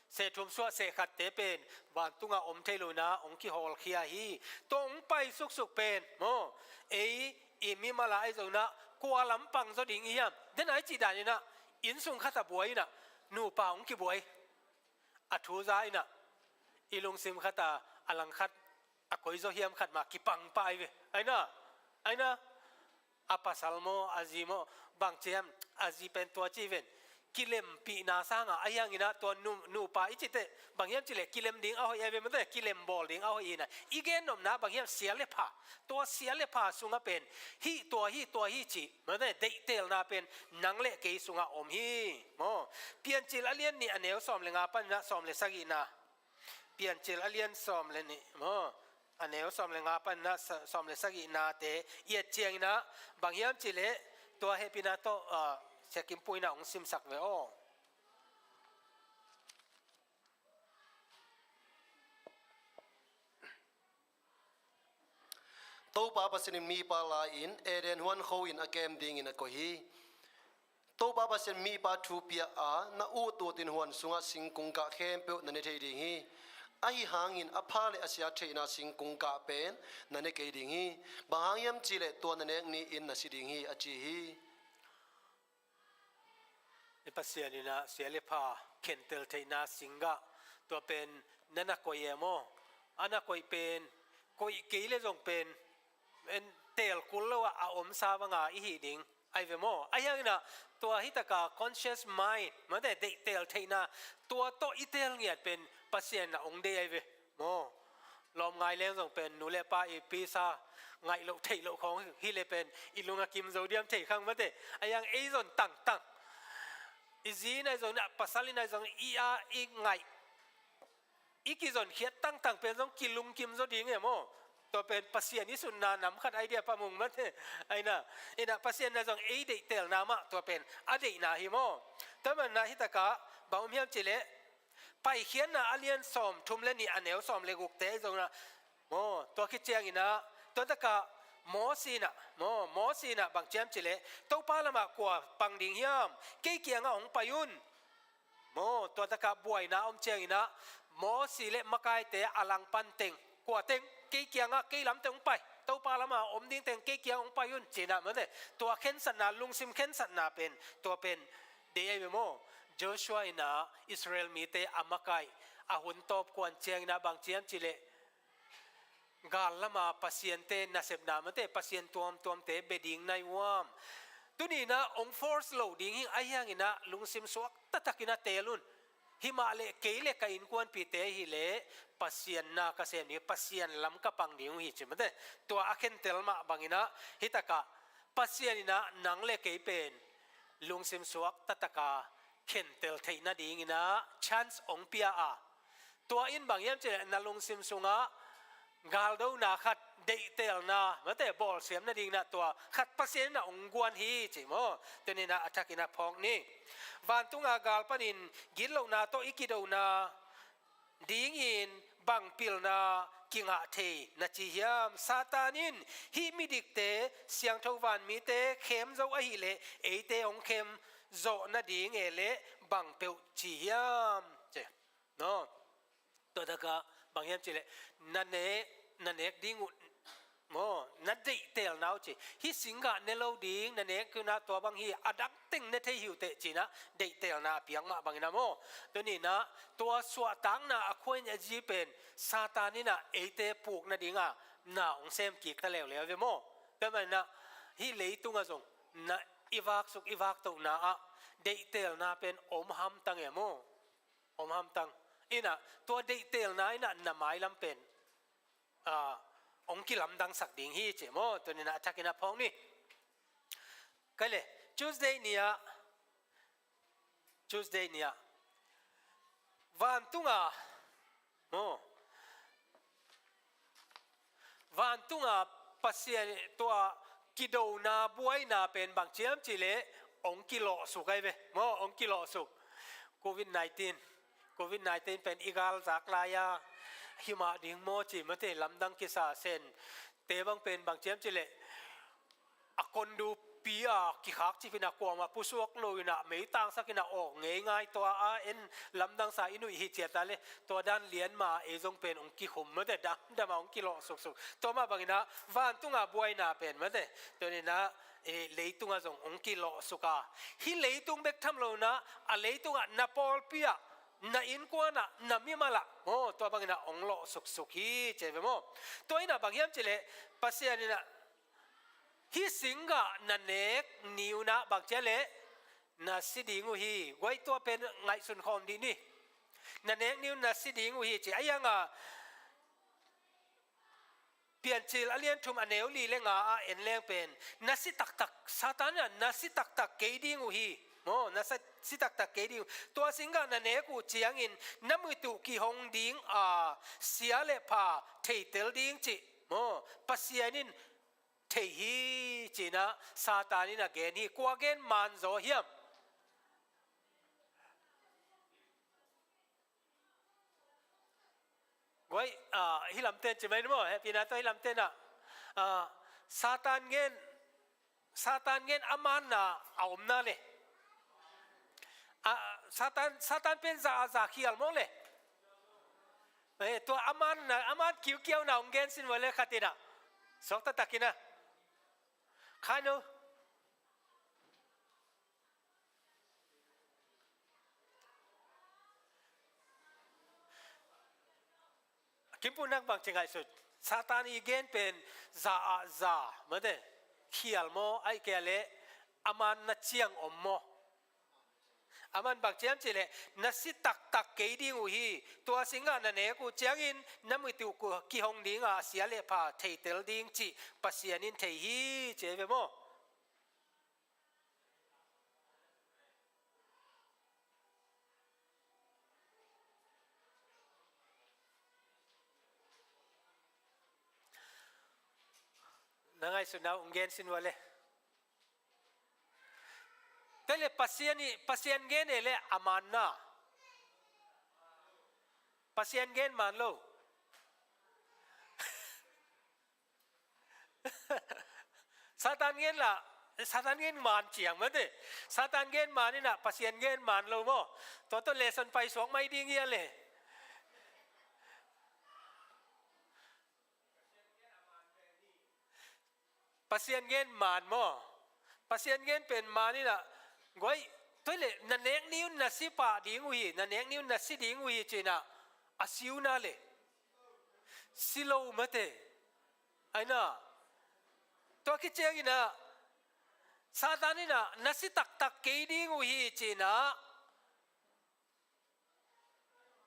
se thum so se khat te pen van tu nga om te lo na ong ki hol khia hi tong pai suk suk pen mo ei I mi mala ai zo na kwa lam pang zo ding iam den ai chi dan ina in sung khata buai na nu pa ong ki buai athu za ina ilung sim khata alang khat akoi zo hiam khat ma ki pang pai ve aina apa salmo azimo bang chem azi pen to chi ven kilem pi na sanga ayang ina to nu pa ichite bang hiam chile kilem ding a hoi ave mate kilem bol ding a hoi ina igen nom na bang hiam sia le pha sunga pen hi to chi mate dei tel na pen nang le ke sunga om hi mo pian chil alien ni aneu som le nga pan na som le sagi na pian chil alien som le ni mo aneu som le nga pan na som le sagi na te ye chiang na bang hiam chile to happy na to sekim puina ong sim sak ve o to pa pasin mi pa la in eden huan kho in akem ding in a ko hi to pa pasin mi pa thu pia a na u tu tin huan sunga singkung ka khem pe na ne thei ding hi ai hangin aphale asia theina singkung ka pen na ne ke ding hi bangyam chile to na ne ni in na si ding hi achi hi ipasianina sialepa kentel theina singa to pen nana koyemo ana koi pen koi keile jong pen en tel kulwa a om sawanga I hi ding ai vemo ayangina to hitaka conscious mind made de tel theina to itel ngiat pen pasien na ong de ai ve mo lom ngai leng jong pen nu le pa I pisa ngai lo thei lo khong hi le pen ilunga kim zodiam thei khang mate ayang ei zon tang izina zong na pasalina zong ia I ngai ikizon khiat tang pen zong kilung kim zo ding emo to pen pasien ni sun na nam khat idea pamung mate aina ina pasien na zong ei de tel na ma to pen ade na hi mo taman na hitaka baum hiam chile pai khian na alien som thum le ni aneu som le guk te zong na mo to ki chiang ina to taka mo sina bang chem chile to pa lama kwa pang ding hiam ke kianga ong payun mo to taka buai na om cheng ina mo sile makai te alang pan teng kwa teng ke kianga ke lam teng pai to pa lama om ding teng ke kiang ong payun china mane to khen san na lungsim khen san na pen to pen de ai mo Joshua ina Israel mi te amakai ahun top kwan cheng na bang chem chile gal lama pasyente naseb namate pasien tuam te beding nai wam tunina ong force loading hi ayang ina lungsim suak tatakina telun himale keile ka in kwan pi te hi le pasien na ka sem ni pasien lam ka pang ding hi chimate to akhen telma bangina hitaka pasien ina nangle ke pen lungsim suak tataka khen tel theina ding ina chance ong pia a to in bangyam che na lungsim sunga gal do na khat de tel na mate bol siam na ding na to khat pasien na ongguan hi chimo tenina atakina phok ni van tunga gal panin gilo na to ikido na ding in bang pil na kinga the na chi hiam satanin hi mi dikte siang thowan mi te khem zo a hi le e te ong khem zo na ding ele bang pe chi hiam che no to daga bang hiam chile nane ding mo na de tel nau chi hi singa nelo ding nane ku na to bang hi adak ting ne the hiu te chi na de tel na piang ma bang na mo to ni na to swa tang na akhoin a ji pen satanina e te puk na dinga na ong sem ki ka lew lew ve mo แต่มันนะฮิเลยตุงอะจงนะอีวักสุกอีวักตุนะอะเดเตลนะเป็นอมหัมตังเอโมอมหัมตังอินะตัวเดเตลนะอินะนามายลำเป็นองค์กิลำดังสักดิ่งฮีเจโมตัวนี้นะทักกินะพองนี่ก็เลย Tuesday เนี่ยวันตุงอ่ะโมวันตุงอ่ะปัสยาตัวกิโดนาบวยนาเป็นบางเจียมจิเลองกิโลสุกไอเบโมองกิโลสุกโควิด-19เป็นอีกาลจากลายาหิมะดิ่งโมจิมันเตลำดังกิสาเซนเตบังเป็นบางเจียมจิเลอคนดูปีกิขักที่เป็นกวางมาผู้สวกลอยนะไม่ต่างสักนะออกง่ายตัวเอ็นลำดังสายอินุฮิเจียตาเลยตัวด้านเลี้ยนมาจงเป็นองค์กิขมมันแต่ดังมาองค์กิโลสุกตัวมาบางนะวันตุงบวยนาเป็นมันแต่ตัวนี้นะเลยตุงจงองค์กิโลสุกฮิเลยตุงเบกทำโลนะเลยตุงนาปอลปีนาอินกวนะนามิมาละโอ้ตัวบางนะองค์โลสุกฮีเจ็บมั้งตัวนี้นะบางอย่างเจเลปัสยานี่นะฮิสิงกะนันเนกนิวนะบางเจเลนัสสิดิงูฮีไว้ตัวเป็นไงสุนคอมดีนี่นันเนกนิวนัสสิดิงูฮีเจอายังเปลี่ยนจิลอเลียนทุมอันเนวลีเลงเอ็นเลงเป็นนัสสิตักซาตานนัสสิตักเกดิงูฮีโมนัสสิตักเกดิตัวสิงกะนันเนกูเจียงอินน้ำมือตุกีหงดิงเสียเลพาเทเตลดิงจิโมปัสยานินเทฮีจีนะซาตานินะเกนี่กว่าเกนมันโซเฮียมไว้ฮิลำเต้นจะไม่รู้มั้งพี่นาตัวฮิลำเต้นซาตานเกนอามันนะเอาอมนาเลยซาตานเป็นซาขี้อัลมองเลยตัวอามันคิวนะองเกนสินวันเลยขัดตินะสองตะกินะข้านูคิมพูนักบางจังไงสุดซาตานอีเกนเป็นซาไม่ได้ขี้อัลโมไอเกล่อามันนัดเชียงอมโมอามันบางเจียมเจเลนัดสิตักเกดิงูฮีตัวสิงห์นั่นเองกูเจียงอินน้ำมือติวกูกี่หงดิ้งเสียเลพาเทเตลดิ้งจีปัสยานินเทฮีเจเวโมนั่งไงสุดนะองเกนสินวะเลยแต่เลยปัสยานเกนเลยอามันนะปัสยานเกนมันโลซาตานเกนละซาตานเกนมันเจียงมั้งเด้ซาตานเกนมันนี่นะปัสยานเกนมันโลโมตัวเลสันไปสองไม่ดีเงี้ยเลยปัสยานเกนมันโมปัสยานเกนเป็นมันนี่นะก้อยตัวเลยนั่นเองนิ้วนัสสิปะดิ้งวีนั่นเองนิ้วนัสสิดิ้งวีจีน่ะอาศิวนาเลยสิโลมาเตไอ้น่ะตัวคิดเจงินะซาตานี่น่ะนัสสิตักเกดิ้งวีจีน่ะ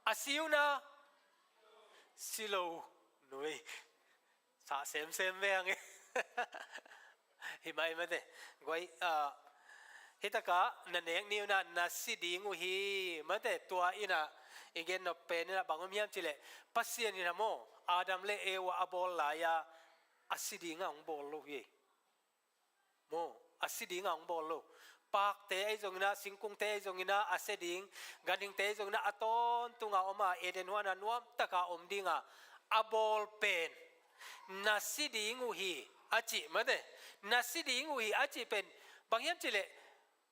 อาศิวนาสิโลหนุ่ยสาเซมเวียงเอหิมะมาเตก้อยฮิตกะนั่นเองนิวนะนัสสิดิงูฮีมันแต่ตัวอินะอีกนเป็นนะบางมีมจิเลปัสยานินะโมอาดัมเลเอวะอบอลลายาอัสสิดิงะองบอลโลเยโมอัสสิดิงะองบอลโลปากเตไอจงนะสิงคุงเตไอจงนะอัสสิดิงกันดิงเตไอจงนะอัตอนตุงะอมาเอเดนวานันวมตะกะอมดิงะอบอลเป็นนัสสิดิงูฮีอาจิมาเตนัสสิดิงูฮีอาจิเป็นบางอย่างจิเล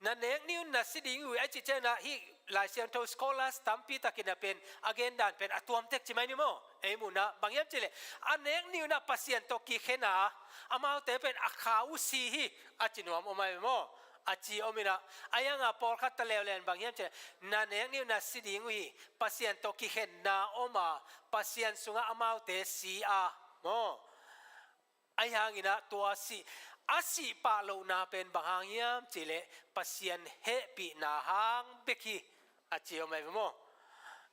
นั่นเองนิวนัสสิดิงูอาจิเจนะฮีลายเซียนโตสโคลัสตัมปีตะกินเป็นอเกนดันเป็นอัตวมเทคจิไม่นิโมเอมุนะบางอย่างจิเลอันเองนิวนะปัสยันโตกิเขนะอามาเตเป็นอาคาอุซีฮีอาจินวมอมาโมอาจิอมินะอายังปอลคัตตะเลวเลนบางอย่างจินั่นเองนิวนัสสิดิงูฮีปัสยันโตกิเขนะอมาปัสยันสุงะอามาเตซีอาโม ไอ้หางอินะตัวสิอาศิปะโลนาเป็นบางหางยามจิเลปัสยันเฮปีนาหางเบกีอาเจียวไม่พอ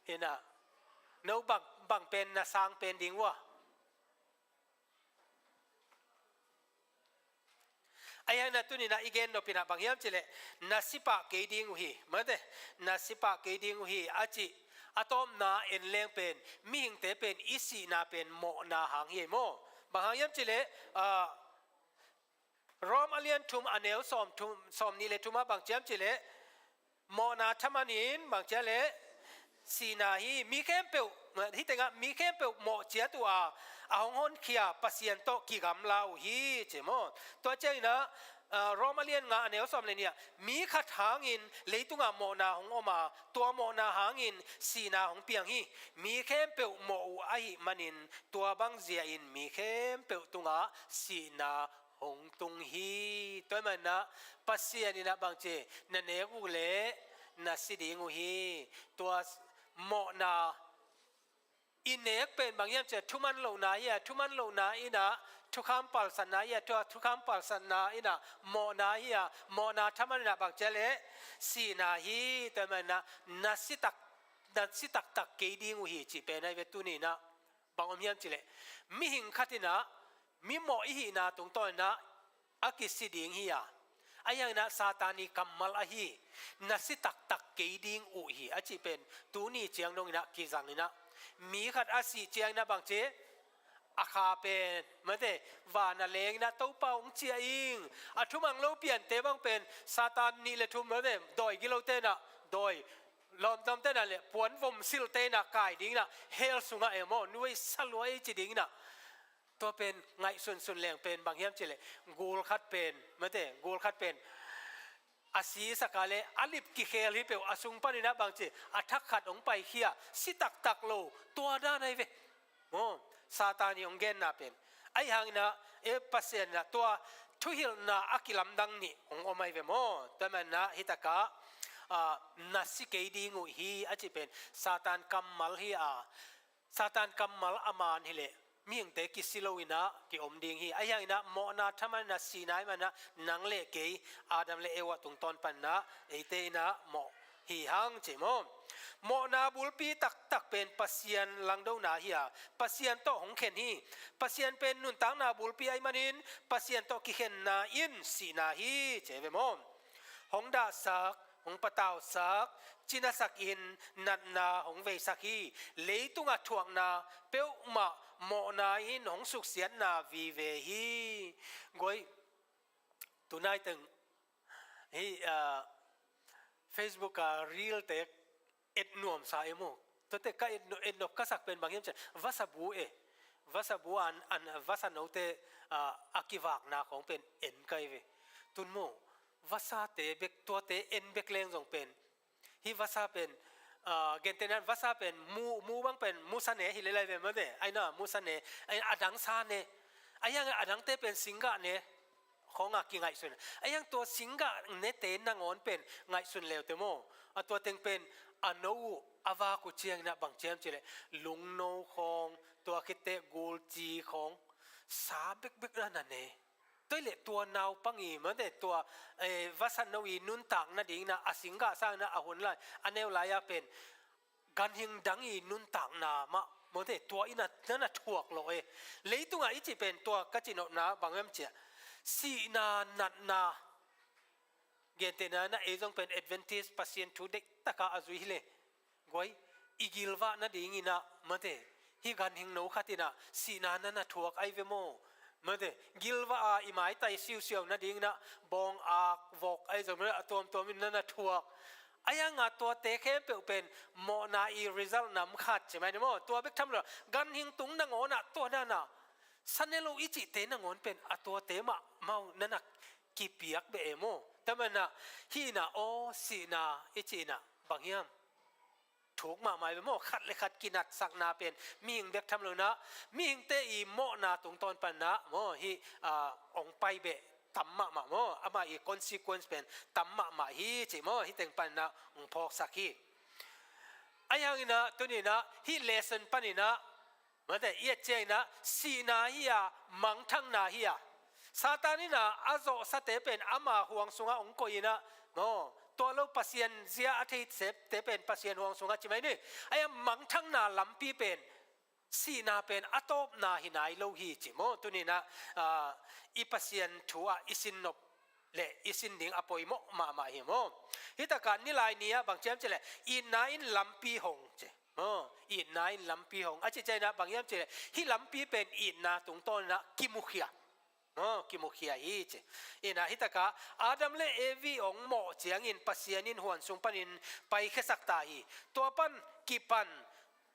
เห็นนะนูบังเป็นนะสร้างเป็นดิ่งวะไอ้ยังนั่นตัวนี้นะอีกเกนโนปินะบางอย่างเจเลนัสิปะเกดิ่งอุฮีมาเดนัสิปะเกดิ่งอุฮีอาจิอะตอมนาเอ็นเลงเป็นมีหิงเตเป็นอิสีนาเป็นโมนาหางเยโมบางอย่างเจเลรอมอเลียนทุมอเนลสอมนี่เลทุมาบางเจมเจเลโมนาธรรมนินบางเจเลสีนาฮีมีเข้มเปียวที่แต่งมีเข้มเปียวโมเจียตัวอาหงหอนเขียปัสยันโตกิกำลาวฮีเจโมตัวเจ้านะรอมาเลียนงาเนลสอมเลยเนี่ยมีขัดหางอินเลยตุงโมนาหงอมาตัวโมนาหางอินสีนาหงเปียงฮีมีเข้มเปียวโมอุไอมันินตัวบางเจียอินมีเข้มเปียวตุงสีนาหงตุงฮีตัวมันนะปัสยันนี่นะบางเจนันเนกุเลนัสิดิงุฮีตัวโมนาอินเนกเป็นบางอย่างจะทุมันโลนาเยทุมันโลนาอินะทุกคำปัลสนาเยตัวทุกคำปัลสนาอินะโมนาเยโมนาธรรมนะบางเจเลสีนาฮีแต่มันนะนัสิตักเกดิงุฮีจีเป็นในเวตุนีนะบางอมยังจิเลมิหิงขัดินะมิโมอิฮีนะตรงต้นนะอากิสิดิงฮียอายังนะซาตานีกัมมัลอาฮีนัสิตักเกดิงอุฮีอาจีเป็นตูนี่เจียงตรงนะกิจังนี่นะมีขัดอาศัยเจียงนะบางเจอาคาเป็นมาเดวานาเลงนะตู้เป่าองเจียอิงอาทุมังโลเปลี่ยนเตบังเป็นซาตานนี่เลยทุมมาเดโดยกิโลเตนะโดยลอมตอมเตนะเลยปวนวมซิลเตนะกายดิ้งนะเฮลสุงะเอโมนุ้ยสลวยจีดิ้งนะตัวเป็นไงส่วนแรงเป็นบางอย่างเจเลยกูลคัดเป็นมาเดกูลคัดเป็นอาศีสกาเลอลิบกิเคลิเปวอสุงปนินะบางเจอัทักขัดองไปเขียสิตักโลตัวด้านในเวโมซาตานีองเกนนาเป็นไอหางนะปัสเซนนะตัวทุหิลนะอากิลัมดังนี่องอไม่เวโมแต่มันนะฮิตากะนัสิเกดีงูฮีอาจิเป็นซาตานกัมมัลฮีซาตานกัมมัลอามานฮิเลมีอย่างแต่กิสิโลวินะกิอมดิงฮีไอ้ยังนะโมนาทำมันนะสีนายมันนะนังเล่เกยอาดัมเล่เอวะตรงตอนปันนะไอเตนะโมฮีฮังเจโมโมนาบุลปีตักเป็นปัสยันลังดาวนาฮียปัสยันโตหงเข็นฮีปัสยันเป็นนุนตังนาบุลปีไอมันินปัสยันโตกิเข็นนาอินสีนาฮีเจเวโมหงดาสักหงปะตาวสักจินาสักอินนัดนาหงเวสักฮีเลยตุงอัดถ่วงนาเปียวมาโมนาอินหงสุกเสียนนาวีเวฮีกวยตุนายตึงฮีFacebook กับรีลเต็กเอ็ดหน่วมสายโมตัวเต็กก็เอ็ดนกก็สักเป็นบางอย่างเช่นวัสบูวัสบูอันวัสนุเตอากิวากนาของเป็นเอ็นไกเวตุนโมวัสเตเบกตัวเตเอ็นเบกเลงส่งเป็นฮีวัสเป็นเกณฑ์นั้นวัสเป็นมูบางเป็นมูสันเนฮิเลไลเวมาเดไอ้น่ะมูสันเนไอ้อดังซาเนไอ้ยังอดังเตเป็นสิงกะเนของอากิไงส่วนไอ้ยังตัวสิงกะเนเตนนางอนเป็นไงส่วนเลวเตโมตัวเต็งเป็นอโนอาวากุเชียงนะบางเชียมเจเลลุงโนของตัวคิเตกูลจีของสาเบกนั่นเนตัวเล็กตัวนาวปังอีมันเด็ดตัววัสนวีนุนต่างนั่นเองนะอาสิงกะสร้างนะอาหุนไลอันเนวลายเป็นกันหิงดังอีนุนต่างนามะมันเด็ดตัวอินั่นถ่วงเลยเลยตัวอีจีเป็นตัวกัจจิโนนะบางเอ็มเจสีนานัดนาเกณฑ์เตนะนะจงเป็น Adventist ปัสยันทุเด็กตะกาอาจุยเลยกวยอีกิลวะนั่นเองนะมันเด็ดฮิกันหิงโนขัดนะสีนานั่นถ่วงไอเวโมมาเดกิลวาอิมายไตซิวซิวนั่นเองนะบองอากวอกไอ้สมัยตัวมินนั่นทัวไอ้ยังตัวเตะเข้มเป็นโมนาอีริซัลนำขัดใช่ไหมเนี่ยโมตัวเบกทำเลยกันหิงตุงนังโอนะตัวนั่นน่ะสันเนโลอิจิเตนังโอนเป็นตัวเตมะเมานั่นน่ะกีเปียกเบเอโมแต่มันน่ะฮีน่ะโอสีน่ะอิจิน่ะบางอย่างถูกมาหมายเป็นโมขัดเลยขัดกินัดสักนาเป็นมีหิงเด็กทำเลยนะมีหิงเตอีโมนาตรงตอนปันนะโมฮีองไปเบะตัมมะมาโมอามาอี consequence เป็นตัมมะมาฮีจิโมฮีเต็งปันนะองพอกสักฮีไอ้ยังนะตัวนี้นะฮี lesson ปันนี่นะม มาแต่เอียเจนะสีนาฮิยามังทั้งนาฮิยาซาตานินะอาโซสเตเป็นอามาห่วงสุงะองโกยนะโนตัวเราปัสยันเสียอาทิตย์เสพเตเป็นปัสยันห่วงสุงะใช่ไหมนี่ไอ้มังทั้งนาลำปีเป็นสีนาเป็นอัตบนาหินายโลหิจิโมตัวนี้นะอีปัสยันทัวอิสินนบเลอิสินดิ่งอปอยโมมาหิโมฮิตาการนี่ลายนี้บางเจ้าจะเลยอีนาอินลำปีหงเจอีนาอินลำปีหงอาจจะใจนะบางเจ้าจะเลยฮิลำปีเป็นอีนาตรงต้นนะกิมุขยากิมุขยาอีเจอินาฮิตากาอาดัมเลเอวีองโมเจียงอินปัสยานินหวนสุงปันินไปแค่สักตาฮีตัวปันกิปัน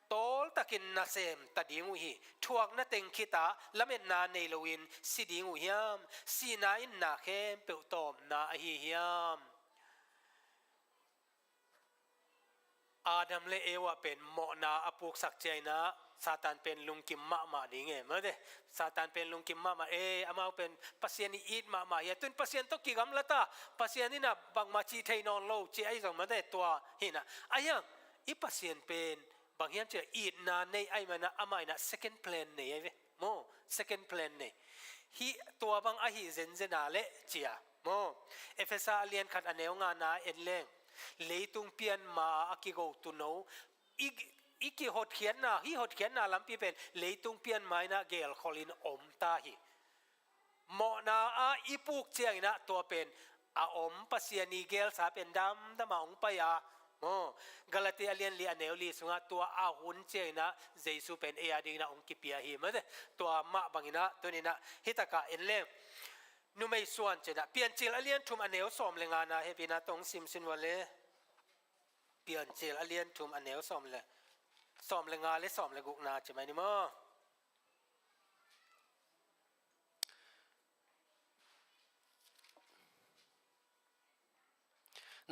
โตลตะกินนาเซมตะดิงอุฮีทวกนาเต็งคิตาละเม็ดนาเนลวินสิดิงอุฮิมสีนาอินนาเข้มเปิลตอมนาฮิฮิมอาดัมเลเอวะเป็นโมนาอปุกสักใจนะซาตานเป็นลุงกิมมาดิงเมื่อเดซาตานเป็นลุงกิมมาอามาเป็นปัสยานีอีดมาอย่าตุนปัสยานตกิกำละตาปัสยานีนะบางมาชีไทยนอนโลจีไอ้สองมาเดตัวหินะอายังอีปัสยานเป็นบางอย่างจะอีดนาในไอ้มันนะอามานะ second plan เนี่ยเว้โม second plan เนี่ยฮีตัวบางอาฮีเซนเซนาเลจียโมเอฟเอสอาเลียนขัดอันเนวงานาเอ็นเลงเลยตุงเปียนมาอากิโกตุโนอีกหดเขียนนะฮีหดเขียนนะลำปีเป็นเลยตุงเปียนไม่นะเกลคอลินอมตาฮีโมนาอีปุกเจียงนะตัวเป็นอมปัสยานีเกลสาเป็นดำมาองไปกาลาติอาเลียนลีอันเนลลีสุงะตัวหุ่นเจนะเจสุเป็นดิงนะองกิปียฮีมันเดตัวมาบังนะตัวนี้นะฮิตากาเอ็นเลงนุไม่ส่วนเจนะเปลี่ยนจิลอาเลียนทุมอันเนลสอมเลงานะเฮปินะตรงซิมซินวันเลเปลี่ยนจิลอาเลียนทุมอันเนลสอมเลงาเลสอมเลกุกนาใช่ไหมนี่มั้ง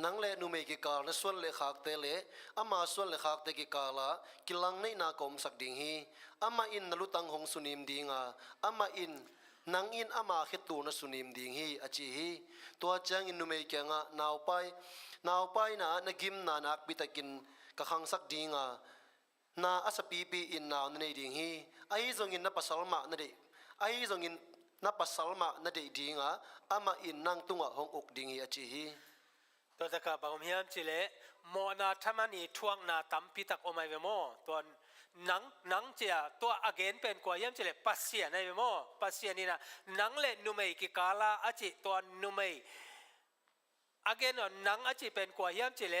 นังเลนุเมกิกาลส่วนเลขากเตเลอามาส่วนเลขากเตกิกาลากิลังในนากรมสักดิ่งฮีอามาอินนลุตังหงสุนิมดิ่งอามาอินนังอินอามาขิตูนสุนิมดิ่งฮีอจีฮีตัวจังอินนุเมกิงานาวไปนะนกิมนานักบิตกินกะขังสักดิ่งนาอาสปีปีอินนาวในดิ่งฮีไอซงอินนับปัสสลมานั่นเดไอซงอินนับปัสสลมานั่นเดดิ่งอามาอินนังตุงหงอกดิ่งฮีอจีฮีตัวตะกาบางเฮียมจิเลโมนาทำมันอีทวงนาตั้มพิตักออกมาเวโมตัวนังเจียตัวอเกนเป็นกว่าเฮียมจิเลปัสเซียในเวโมปัสเซียนี่นะนังเลนุเมกิกาลาอาจิตัวนุเมอเกนนังอาจิเป็นกว่าเฮียมจิเล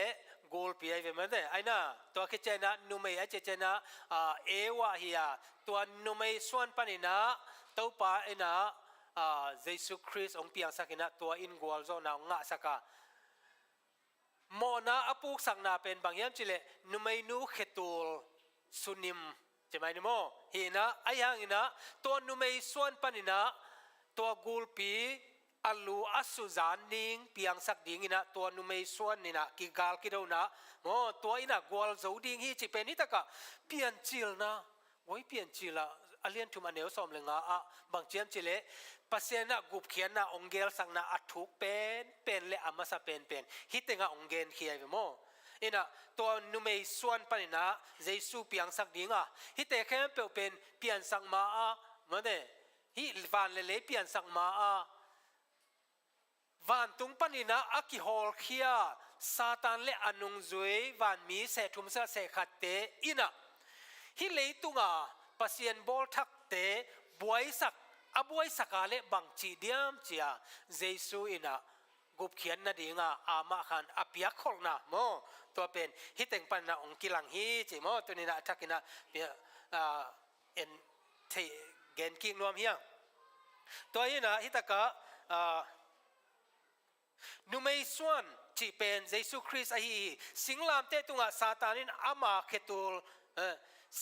กูลปีไอเวมันเดไอน่ะตัวคิดเจนะนุเมอาจิเจนะเอวะฮิยาตัวนุเมส่วนปนินะตัวป้าไอนะเยซูคริสต์องค์เปียงสักนะตัวอินกัวโซนางะสักโมนาอปุกสังนาเป็นบางอย่างจิเลนุไม่นูเขตูลสุนิมใช่ไหมนิโมเห็นนะไอ้ยังนะตัวนุไม่ส่วนปนินะตัวกูลปีอัลลูอัสุจานนิงเปียงสักดิ่งนะตัวนุไม่ส่วนนี่นะกิกาลกิโดนะโมตัวอินะกัวลจูดิ่งฮีจิเป็นนิตะกะเปลี่ยนจิลนะโว้ยเปลี่ยนจิลละอเลียนทุมันเนวสอมเลงบางเจียมจิเลปัสเซนะกุบเขียนนะองเกลสังนะอัทุกเป็นเลอามาสะเป็นฮิตงะองเกนเขียไปโมอินะตัวนุเมย์ส่วนปนินะเยซูเปียงสักดิ่งฮิตแค่เป็นเปลี่ยนสังมามันเดฮิวันเลเปลี่ยนสังมาวันตุงปนินะอากิฮอลเขียซาตานเลอนุงจวยวันมีเสทุมเสขัดเตอินะฮิเลตุงปัสยันบอลทักเตบวยสักบวยสักาเลบังจีเดียมจียเยซูอินะกุบเขียนนาดีงอามาขันอภิยักษ์นะโมตัวเป็นฮิตเต็งปันนะองกิลังฮีจีโมตัวนี้นะทักกินะเอ็นเทเกนกิงรวมเฮียตัวนี้นะฮิตกะนุไม่ส่วนจีเป็นเยซูคริสต์สิงลามเตตุงซาตานินอามาเขตูล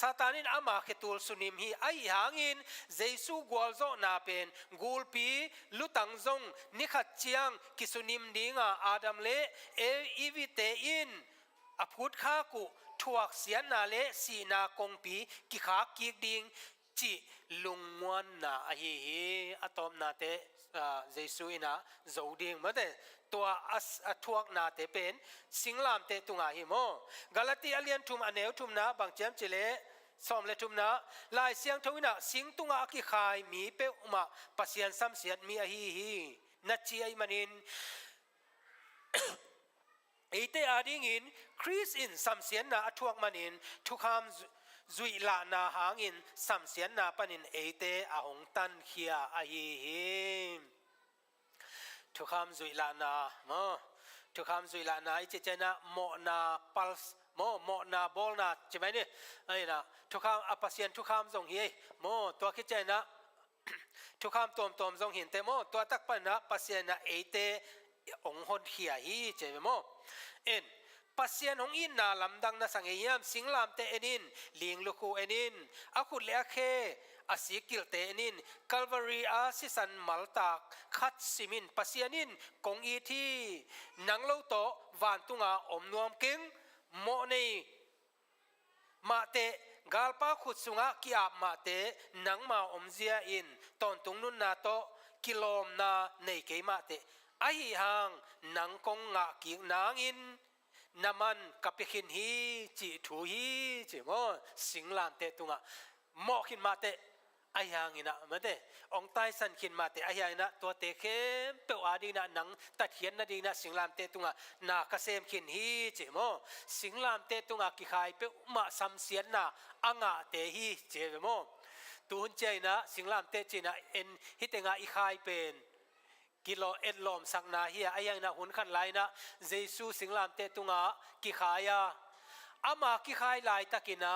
ซาตานินอามาเขตูลสุนิมฮีไอหางอินเยซูกัวโซนาเป็นกูลปีลุตังซงนิขัดเจียงกิสุนิมดิงอาดัมเลอีวิเตอินอพุทธากุทวกเสียนาเลสีนากงปีกิขากิกดิงจิลุงมวนนาเฮอะตอมนาเตเยซูอินะโจดิงมาเตตัวทวกนาเตเป็นสิงลามเตตุงาฮิโมกาลาติอาเลียนทุมอเนวทุมนาบางเจมจิเล สอมเลทุมนะลายเสียงทวินะสิงตุงอากิขายมีเปอุมาปัสยันซ้ำเสียดมีอหีฮีนัดจีไอมันินเอเตอาดิงินคริสอินซ้ำเสียนนาทวกมันินทุกคำจุยลานาหางินซ้ำเสียนนาปันินเอเตอาหงตันเขียอหีฮีทุกคำจุยลานาโมทุกคำจุยลานาอิจเจนะโมนาพัลส์โมนาบอลนาใช่ไหมเนี่ยไอ้นะทุกคำอภัสยันทุกคำทรงเฮโมตัวคิดใจนะทุกคำตอมทรงเห็นแต่โมตัวตักปันนะปัสยันนะเอเตองหดเขียฮีใช่ไหมโมเอ็นปัสยันของอินนาลำดังนะสังเอียมสิงลามเตเอนินเลียงลูกเอนินอากุเลอาเคอาศิกิลเตเอนินคัลวารีอาซิสันมัลตากคัดซิมินปัสยันินกงอีทีนังโลโตวานตุงาอมนวมกิงโมนีมาเตกาลปาขุดสุงะกิอาบมาเตนังมาอมเซียอินตอนตุงนุนนาโตกิโลมนาในเกมาเตไอหังนังกงงะกินางอินนามันกับพิขินฮีจิทูฮีจิโมสิงลานเตตุงะโมขินมาเตไอหังอินะมาเตองไตสันขินมาเตไอหังอินะตัวเตเข้มเปวาดีนะนังตัดเขียนนะดีนะสิงลามเตตุงะนากเซมขินฮีจิโมสิงลามเตตุงะกิขายเปวมาซัมเสียนนะอ่างะเตฮีเจโมตูนเจนะสิงลามเตจินะเอ็นฮิตงะอีขายเป็นกิโลเอ็ดลอมสักนาเฮียไอยังนะหุ่นขันไลนะเยซูสิงลามเตตุงะกิขายาอามากิขายไลตะกินะ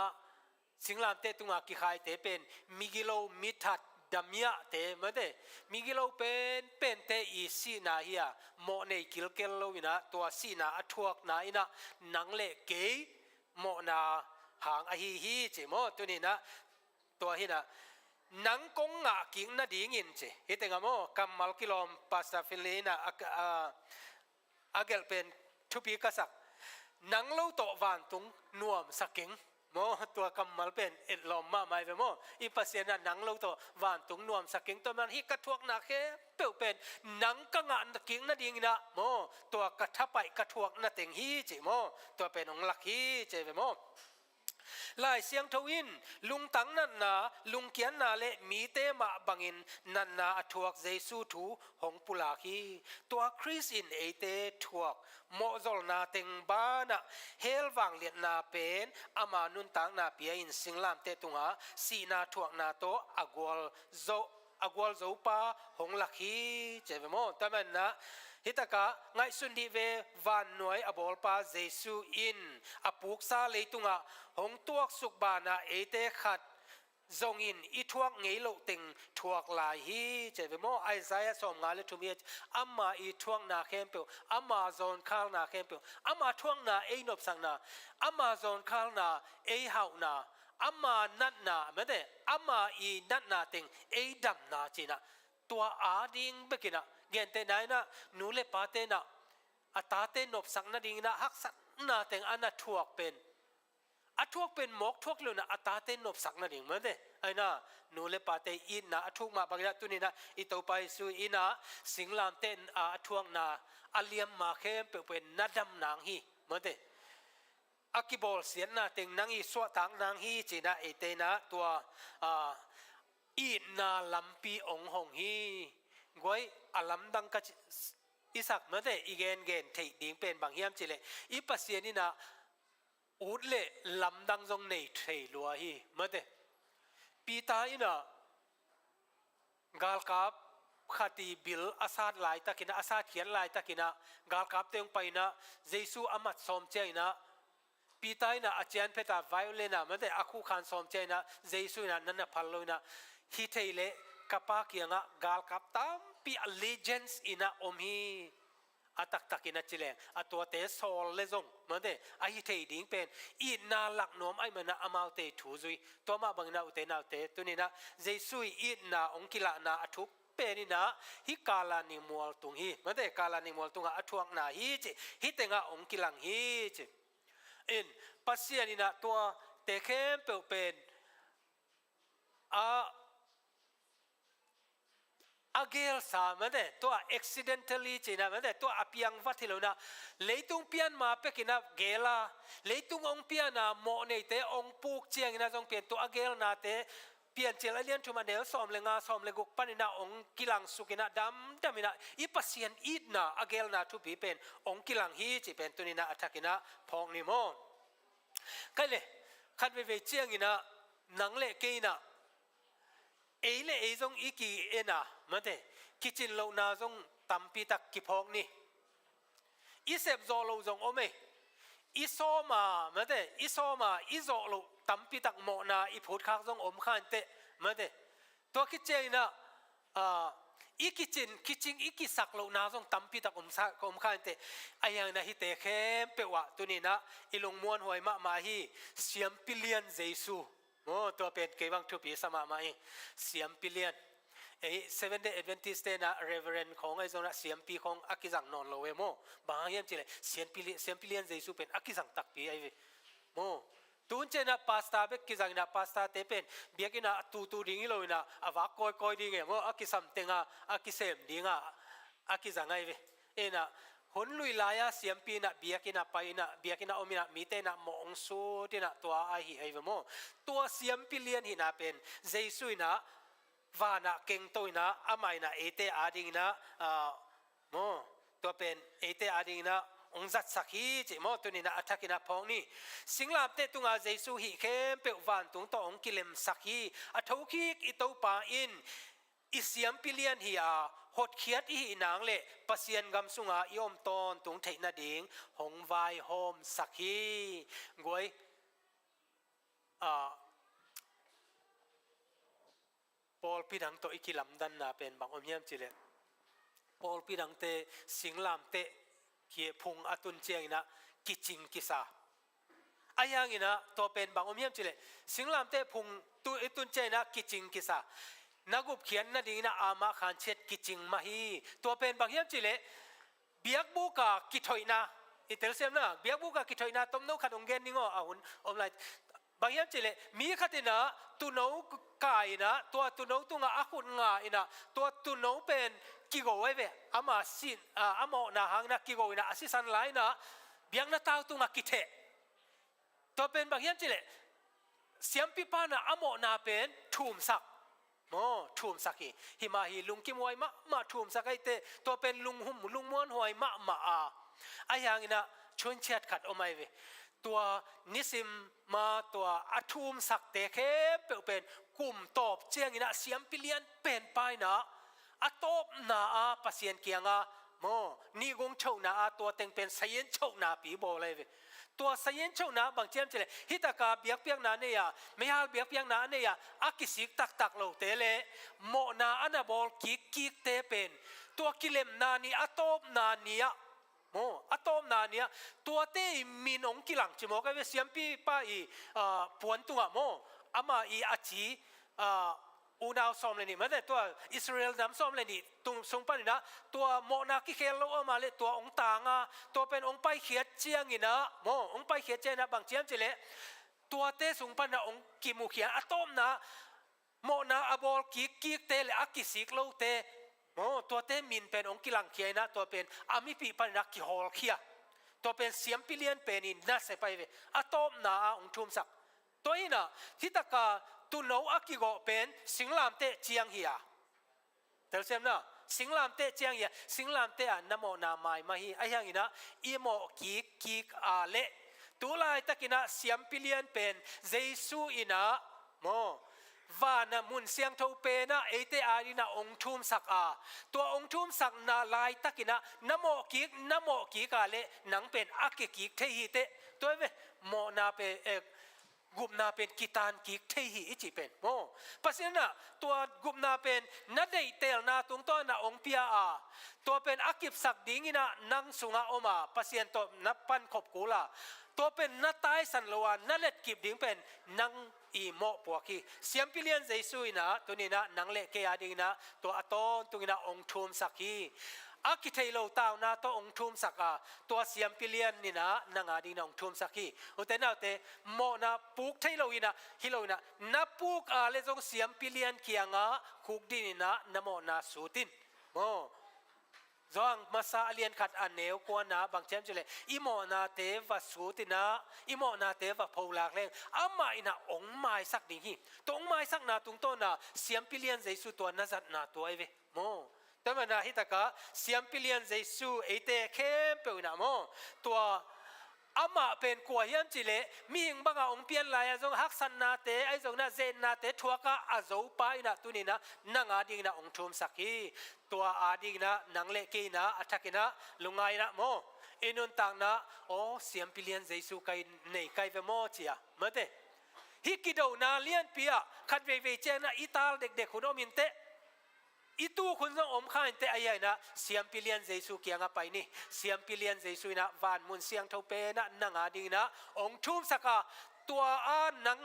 สิงลามเตตุงะกิขายเตเป็นมิกิโลมิทัดดัมยะเตมาเตมิกิโลเป็นเตอีสีนาเฮียโมเนกิลเกลโลวินะตัวสีนาอทวกนาอินะนังเลเกยโมนาหางอหีฮีเจโมตัวนี้นะตัวฮีนะนังกงงะกิงนาดีงินเจฮิตงะโมกัมมัลกิโลมปาสตาฟิลีนะอาเกลเป็นทุปีกษักนังโลโตวานตุงนวมสักกิงโมตัวกัมมัลเป็นเอ็ดลอมมาไม่เป็นโมอีปัสเซียนะนังโลโตวานตุงนวมสักกิงตัวมันฮิกระทวกนาเคเปิลเป็นนังกังงะกิงนาดีงินะโมตัวกระทับไปกระทวกนาเต็งฮีเจโมตัวเป็นองลักฮีเจเป็นโมลายเสียงทวินลุงตังนันนาลุงเกียนนาเลมีเตมาบังอินนันนาทวกเยซูทูหงปุลาคีตัวคริสอินเอเตทวกโมซอลนาเต็งบานะเฮลวังเลียนนาเป็นอามานุนตังนาเปียอินสิงลามเตตุงาสีนาทวกนาโตอากวลโซปาหงลักฮีเจเวโมตะมันนะฮิตากะไงสุนดีเววานหน่วยอบอลปาเยซูอินอปุกซาเลตุงะหงตัวสุกบานาเอเตขัดจงอินอีทวกเงยโลติงทวกลายฮีเจเวโมไอซายะสมงาเลทุมีอัมมาอีทวกนาเข้มเปียวอัมมาโซนข้าวนาเข้มเปียวอัมมาทวกนาเอนบสังนาอัมมาโซนข้าวนาเอหาวนาอัมมานัดนาไม่ได้อัมมาอีนัดนาติงเอดัมนาจีนะตัวอาดิงเบกินะเกนเตนายนะนูเลปาเตนะอัตาเตนบสังนาดิงนะฮักสักนาติงอันนัทวกเป็นอัทวกเป็นหมกทวกเลยนะอัตาเตนบสักนาดิงเหมือนเดไอ้นะนูเลปาเตอินนะอัทวกมาบางอย่างตัวนี้นะอิตาไปสู่อินะสิงลามเตนอัทวกนะอัลเลียมมาเข้มเป็นนัดดำนางฮีเหมือนเดอากิบอลเสียนนะติงนางอีสวดทางนางฮีจีนะเอเตนะตัวอีนาลัมปีองหงฮีกวยอลัมดังกัจอิสักเมื่อเดอีเกนเทดิ้งเป็นบางเฮียมจิเลอีปัสเซียนี่นะอุดเล่ลัมดังจงในเทลัวฮีเมื่อเดปีตาอินะกาลกับขัดีบิลอาซาดลายตะกินะอาซาดเขียนลายตะกินะกาลกับเตียงไปนะเยซูอามัดสมเจนะปีตาอินะอาจารย์เพตาไวโอเลนะเมื่อเดอาคูขันสมเจนะเยซูนะนั่นนะพัลโลนะฮิเทเลkapak yang gal kap tampi allegiance ina omhi atak takina chileng atwa te sol lezong mande ai thei ding pen ina lak nom ai mana amau te thuzui to ma bangna ute na te tunina jesui ina ongkila na athuk penina hi kala ni mual tung hi mande kala ni mual tunga athuak na hi chi hi tenga ongkilang hi chi in pasianina to te khem pe pen agel sa mate to accidentally china mate to apiang vathilona leitung pian ma pekina gela leitung ong piana mo nei te ong puk chiang ina jong pen to agel na te pian chel alian thuma del som lenga som le guk panina ong kilang sukina dam damina ipasian idna agel na thu pi pen ong kilang hi chi pen tunina athakina phong ni mo kale khat ve chiang ina nang le keina eile ezong iki ena mate kitchen lo na zong tampi tak ki phok ni isep zo lo zong ome isoma mate isoma izo lo tampi tak mo na i phut khak zong om khan te mate to kitchen na kitchen iki sak lo na zong tampi tak om khan te ayang na hi te khem pe wa tunina ilung muan hoi ma hi siam pilian jesuตัวเป็นเกี่ยวกับทุกปีสมัยใหม่เสียมพิเลียนSeventh Day Adventist นะ Reverend ของไอ้ตรงนั้นเสียมปีของอักขิสังนอนโลเวโมบางอย่างจีเลยเสียมพิเลียนเจสุเป็นอักขิสังตักปีไอ้โมตุนเจนะพาสต้าเบกกิจังนะพาสต้าเตเป็นเบียกินะตูดิ้งโลนะอาวากคอยดิ้งโมอักขิสัมเตงะอักขิเสมดิ้งอักขิสังไอ้นะคนลุยลายเสียมปีน่ะเบียกิน่ะไปน่ะเบียกิน่ะอมิน่ะมีเตน่ะมองสูที่น่ะตัวไอหิไอวโมตัวเสียมปีเลียนหิน่ะเป็นเจสุน่ะวาน่ะเก่งตัวน่ะอามายน่ะเอเตอาดิงน่ะโมตัวเป็นเอเตอาดิงน่ะองค์จัดสักฮีจิโมตัวนี้น่ะอัฐกิน่ะพองนี่สิงลาบเตตุงอาเจสุหิเข้มเปวานตุงตัวองค์กิเลมสักฮีอัฐอุคิกอิโตปาอินอิเสียมปีเลียนหิอาหดเขียดอีนางเละปะเซียนกำสุงายอมตอนตุงเทนาดิงหงวายโฮมสักฮีงวยปอลปีดังโตอิกิลำดันนาเป็นบางอมเยี่ยมจิเลปอลปีดังเตสิงลามเตเกียพุงอตุนเจียงนะกิจิงกิซาอายังอินะตัวเป็นบางอมเยี่ยมจิเลสิงลามเตพุงตุนเจียงนะกิจิงกิซานักบุบเขียนนั่นดีนะอามาขันเช็ดกิจิงมาฮีตัวเป็นบางอย่างจิเลเบียกบุกะกิถอยนะอิตาลีเซมนะเบียกบุกะกิถอยนะต้มโนขัดองเกนนี่งอหุ่นอมไลบางอย่างจิเลมีขัดนะตุโนกายนะตัวตุโนตุงอาขุนงาอินะตัวตุโนเป็นกิโกไว้เวอามาสินอาโมนาหังนะกิโกนะอาศิสันไลนะเบียงนะตาวตุงอากิเทตัวเป็นบางอย่างจิเลเสียมปิปานะอาโมนาเป็นทุ่มสักโมทุ่มสักหิมาหิลุงกิมวยมาทุ่มสักไอเตตัวเป็นลุงหุ่มลุงม้วนหวยมาไออย่างนี้นะชวนเชียดขัดออกมาเวตัวนิสิมมาตัวอัทุ่มสักเตะเข้เป็นกลุ่มตอบเจียงนี้นะเสียมปิเลียนเป็นไปนะอัตบนาปัสเซียนเกียงโมนี่กงเช่านาตัวเต็งเป็นเสียนเช่านาปีโบเลยเวตัวเสียนเช่านาบางเจียมเจเลยฮิตากาเบียกเปียงนาเนี่ยไม่ฮาเบียกเปียงนาเนี่ยอากิสิกตักโลเตเลโมนาอันบอลกิกเตเป็นตัวกิเลมนานี่อัตบนาเนี่ยโมอัตบนาเนี่ยตัวเตมีนองกิลังจิโมก็เวเสียมปีป้าอีปวนตัวโมอามาอีอาจีอูนาวซ้อมเลยนี่มันแต่ตัวอิสราเอลน้ำซ้อมเลยนี่ตรงสงปันนี่นะตัวโมนาคิเคลโลออกมาเลยตัวองตางตัวเป็นองไปเขียดเจียงนี่นะโมองไปเขียดเจียงนะบางเจียมเจเลตัวเตสงปันนะองกิมุเขียนอะตอมนะโมนาอบอลกิเตเลอากิสิกโลเตโมตัวเตมินเป็นองกิลังเขียนะตัวเป็นอามิปีปันนักกิฮอลเขียตัวเป็นเสียมปิเลียนเป็นนี่น่าเสียไปเวอะตอมนะองทุ่มสักตัวนี้นะที่ตะกาตุโนอากิโกเป็นสิงลามเตเจียงเฮียเดี๋ยวเซมนะสิงลามเตเจียงเฮียสิงลามเตอันนโมนาไมมาฮีไอ้ยังอีนะอีโมกิกอาเลตัวลายตะกินะเสียมปิเลียนเป็นเจสุอีนะโมวานะมุนเสียงทูเปนะเอเตอารีนะองทุมสักตัวองทุมสักนาลายตะกินะนโมกิกาเลหนังเป็นอากิกิกเทหิเตตัวเวโมนาเปกุมนาเป็นกิตานกิกเทหิอิจิเป็นโมปัสนะตัวกุมนาเป็นนัดเดเตลนาตุงต้นนาองเปียตัวเป็นอากิบสักดิ้งนะนังสุงาออกมาปัสยันตัวนับปันขบกูลาตัวเป็นนัดตายสันลวนนัดเล็ดกิบดิ้งเป็นนังอีโมปวกีเสียมพิเลียนเจสุยนะตัวนี้นะนังเล็กเกียดิ้งนะตัวอัตโตตุงนะองทุมสักฮี อากิเทโลตาวนาโตองทุมสักตัวเสียมพิเลียนนี่นะนางาดีนองทุมสักฮีอุตนาเตโมนาปุกเทโลอินะฮิโลอินะนับปุกเลจงเสียมพิเลียนเคียงคุกดีนี่นะนโมนาสูตินโมจงมาซาเลียนขัดอันเนวกวนนะบางเชมจุเลอิโมนาเตวสูตินะอิโมนาเตวพูลากเลงอามาอินะองไม้สักดิ่งฮีตองไม้สักนาตุงโตนะเสียมพิเลียนใจสุตัวนัจัดนาตัวไอเวโมแต่มันนะฮิตากะเสียมพิเลียนใจสุเอเตเข้มเปวนะโมตัวอามาเป็นกัวเฮียมจิเลมีหิงบังอาองเปียนลายจงฮักสันนาเตไอจงนาเจนนาเตทัวกะอาโจไปนะตุนีนะนางอาดิงนะองทุมสักฮีตัวอาดิงนะนางเล็กีนะอัฐกินะลุงไงนะโมอินุนตังนะโอเสียมพิเลียนใจสุไกในไกเวโมเจียมาเตฮิกิโดนาเลียนเปียขัดเวเวเจนะอิตาลเด็กๆคุณอมินเตอีตู้คุณต้องอมข้าอินเตอายนะเสียมพิเลียนเจสุเกียงไปนี่เสียมพิเลียนเจสุนะวานมุนเสียงเท่าเปนะนังอาดิงนะองทุ่มสักตัวนัง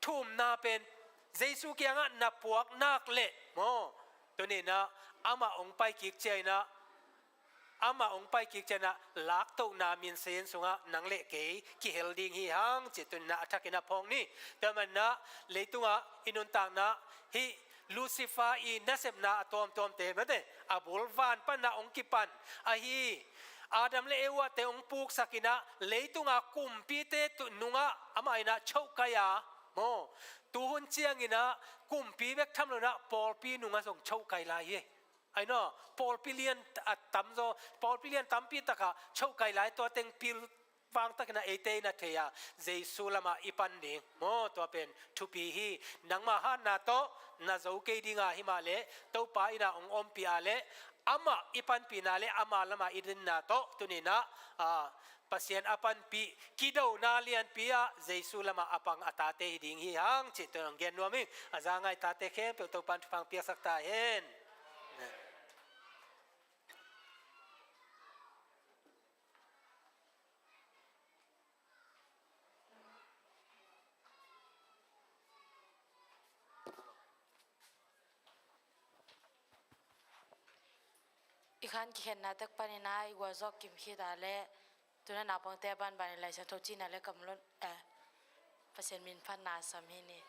ทุ่มนาเป็นเจสุเกียงนับพวกนักเละโมตัวนี้นะอามาองไปกิกเจนะอามาองไปกิกเจนะลักตุนามินเซนสุงะนังเละเกยกิเฮลดิงฮีฮังจิตุนะอัฐกินะพองนี่แต่มันนะเลยตุงะอินุนตังนะฮีลูซิฟาอีนัสเซบนาตอมเตมันเดอบุลวานปันนาองกิปันอาฮีอาดัมเลเอวะเตองปุกสักินะเลยตุงะกุมปีเตตุนุงะอามาอินะชาวกายาโมตูหุนเจียงอินะกุมปีเวกทำเลยนะปอลปีนุงะส่งชาวกายลายไอ้เนาะปอลปีเลียนตั้มโซปอลปีเลียนตั้มปีตะกะชาวกายลายตัวเต็งปีวางตะกันเอเตนะเทียเจสุลามาอีปันดิโมตัวเป็นทุปีฮีนังมาฮานาโตนาโจเกดิงาฮิมาเลตัวป้าอินาองอมปีอาเลอามาอีปันปีนาเลอามาลามาอิดินนาโตตุนีนะปัสยันอปันปีกิดาวนาเลียนปีอาเจสุลามาอปังอัตาเตดิงฮีฮังจิตตัวนังเกนนัวมิอาจางไงตาเตเข้มตัวปันฟังเปียสักตาเห็นอีกครั้งที่เห็นนาตักปานินาอีกว่าจอกกิมขีดาเล่ตัวนั้นนาปังเตบันบานอะไรฉันทจีนาเล่กำลังเปอร์เซ็นต์มินพันนาสามีนี่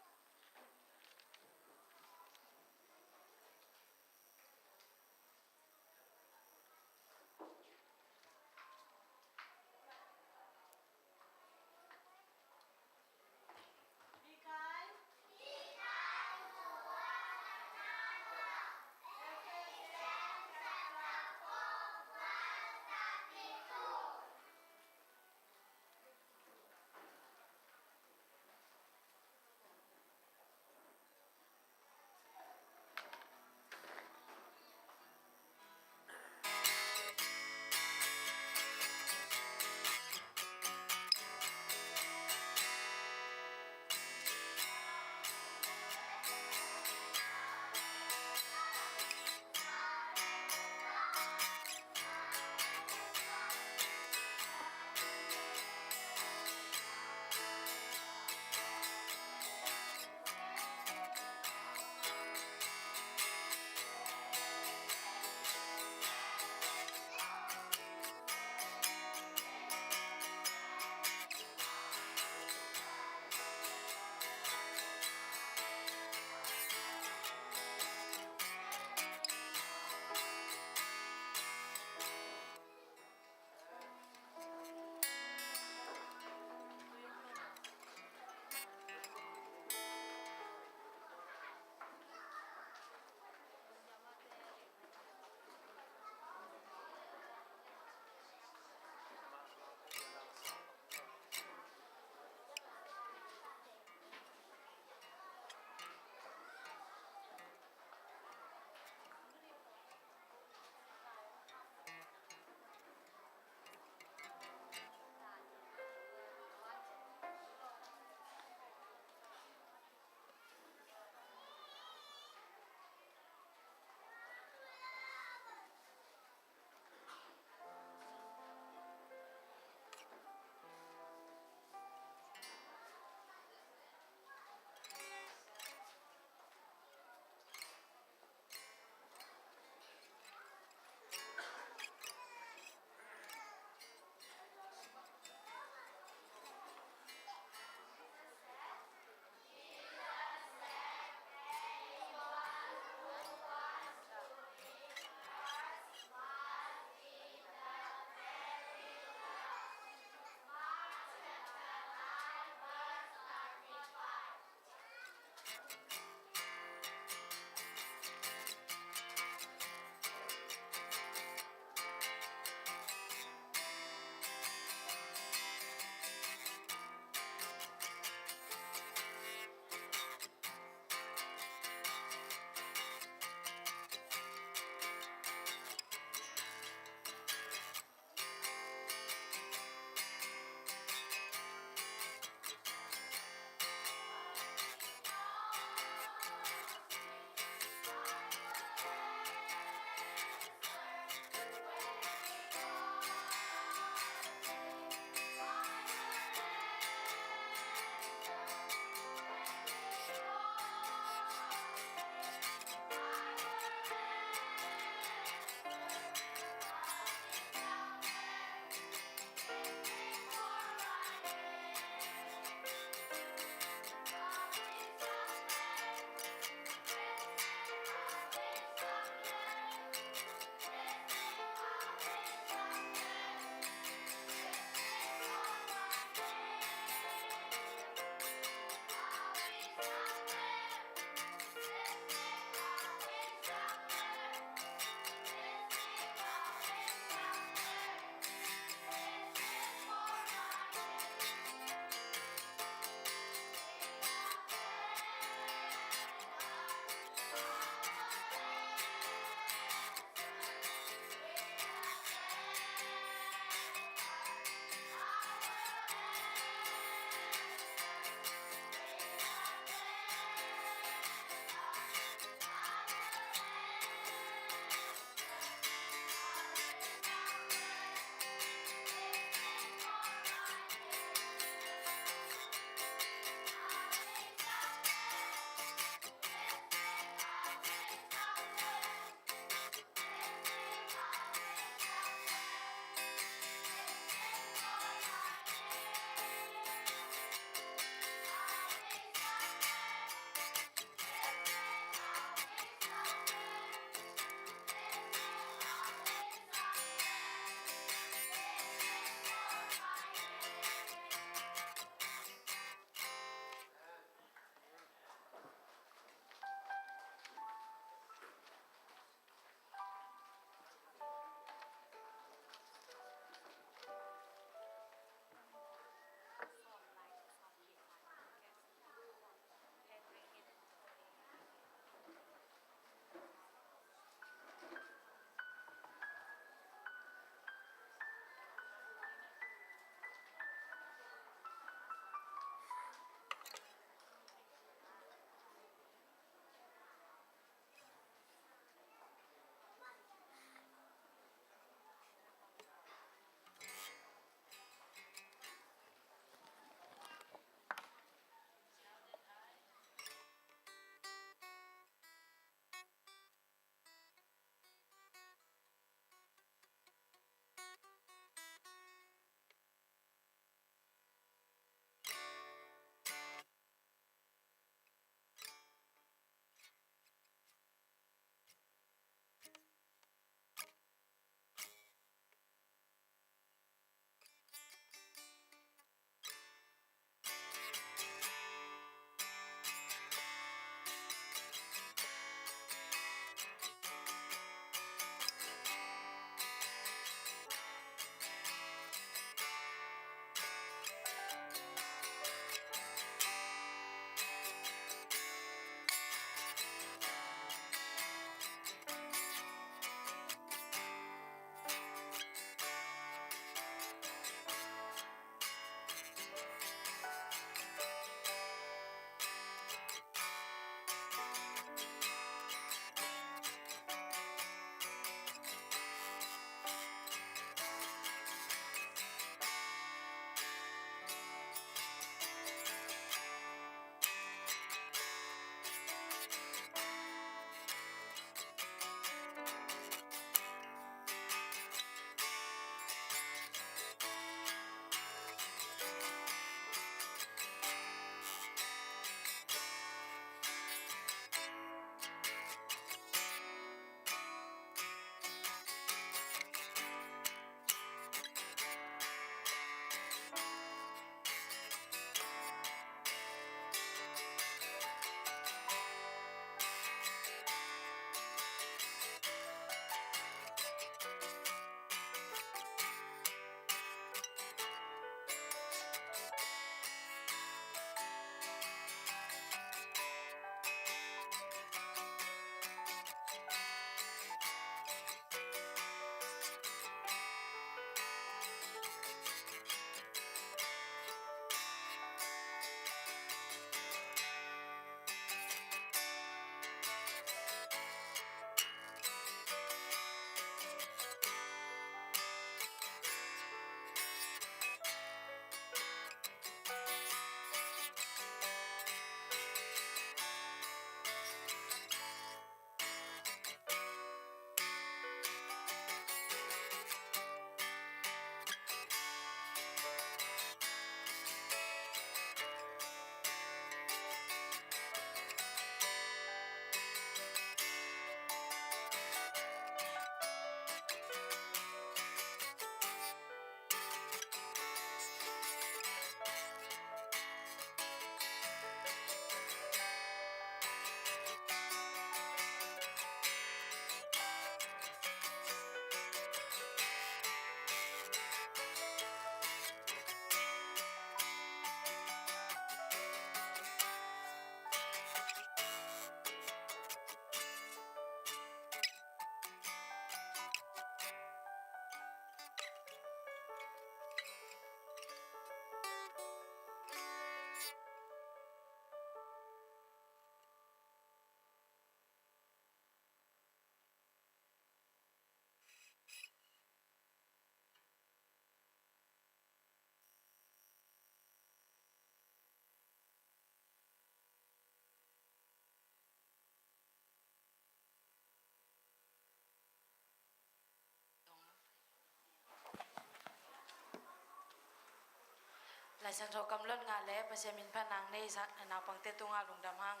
lai sang tho kam lon nga le pasien min phan nang nei sa na pang te tunga lung dam hang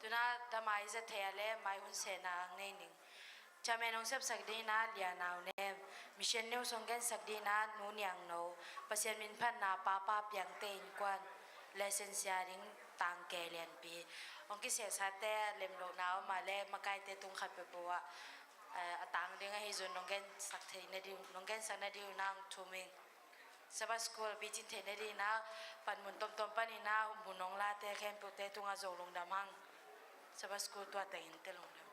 tuna damai za the le mai hun se na ang nei ning chame nong sep sak di na lia naw ne mission new song gen sak di na nu nyang no pasien min phan na pa pa piang te in kwan lesson sharing tang ke lian pi ong ki se sa te lem lo naw ma le ma kai te tung khat pe powa atang ding a hi zon nong gen sak thei na di nong gen sak na di nang thuming saba school bi chin thei na di na pan mun tom tom pani na mun nong la te khem pu te tunga zo long damang saba school to ta in te long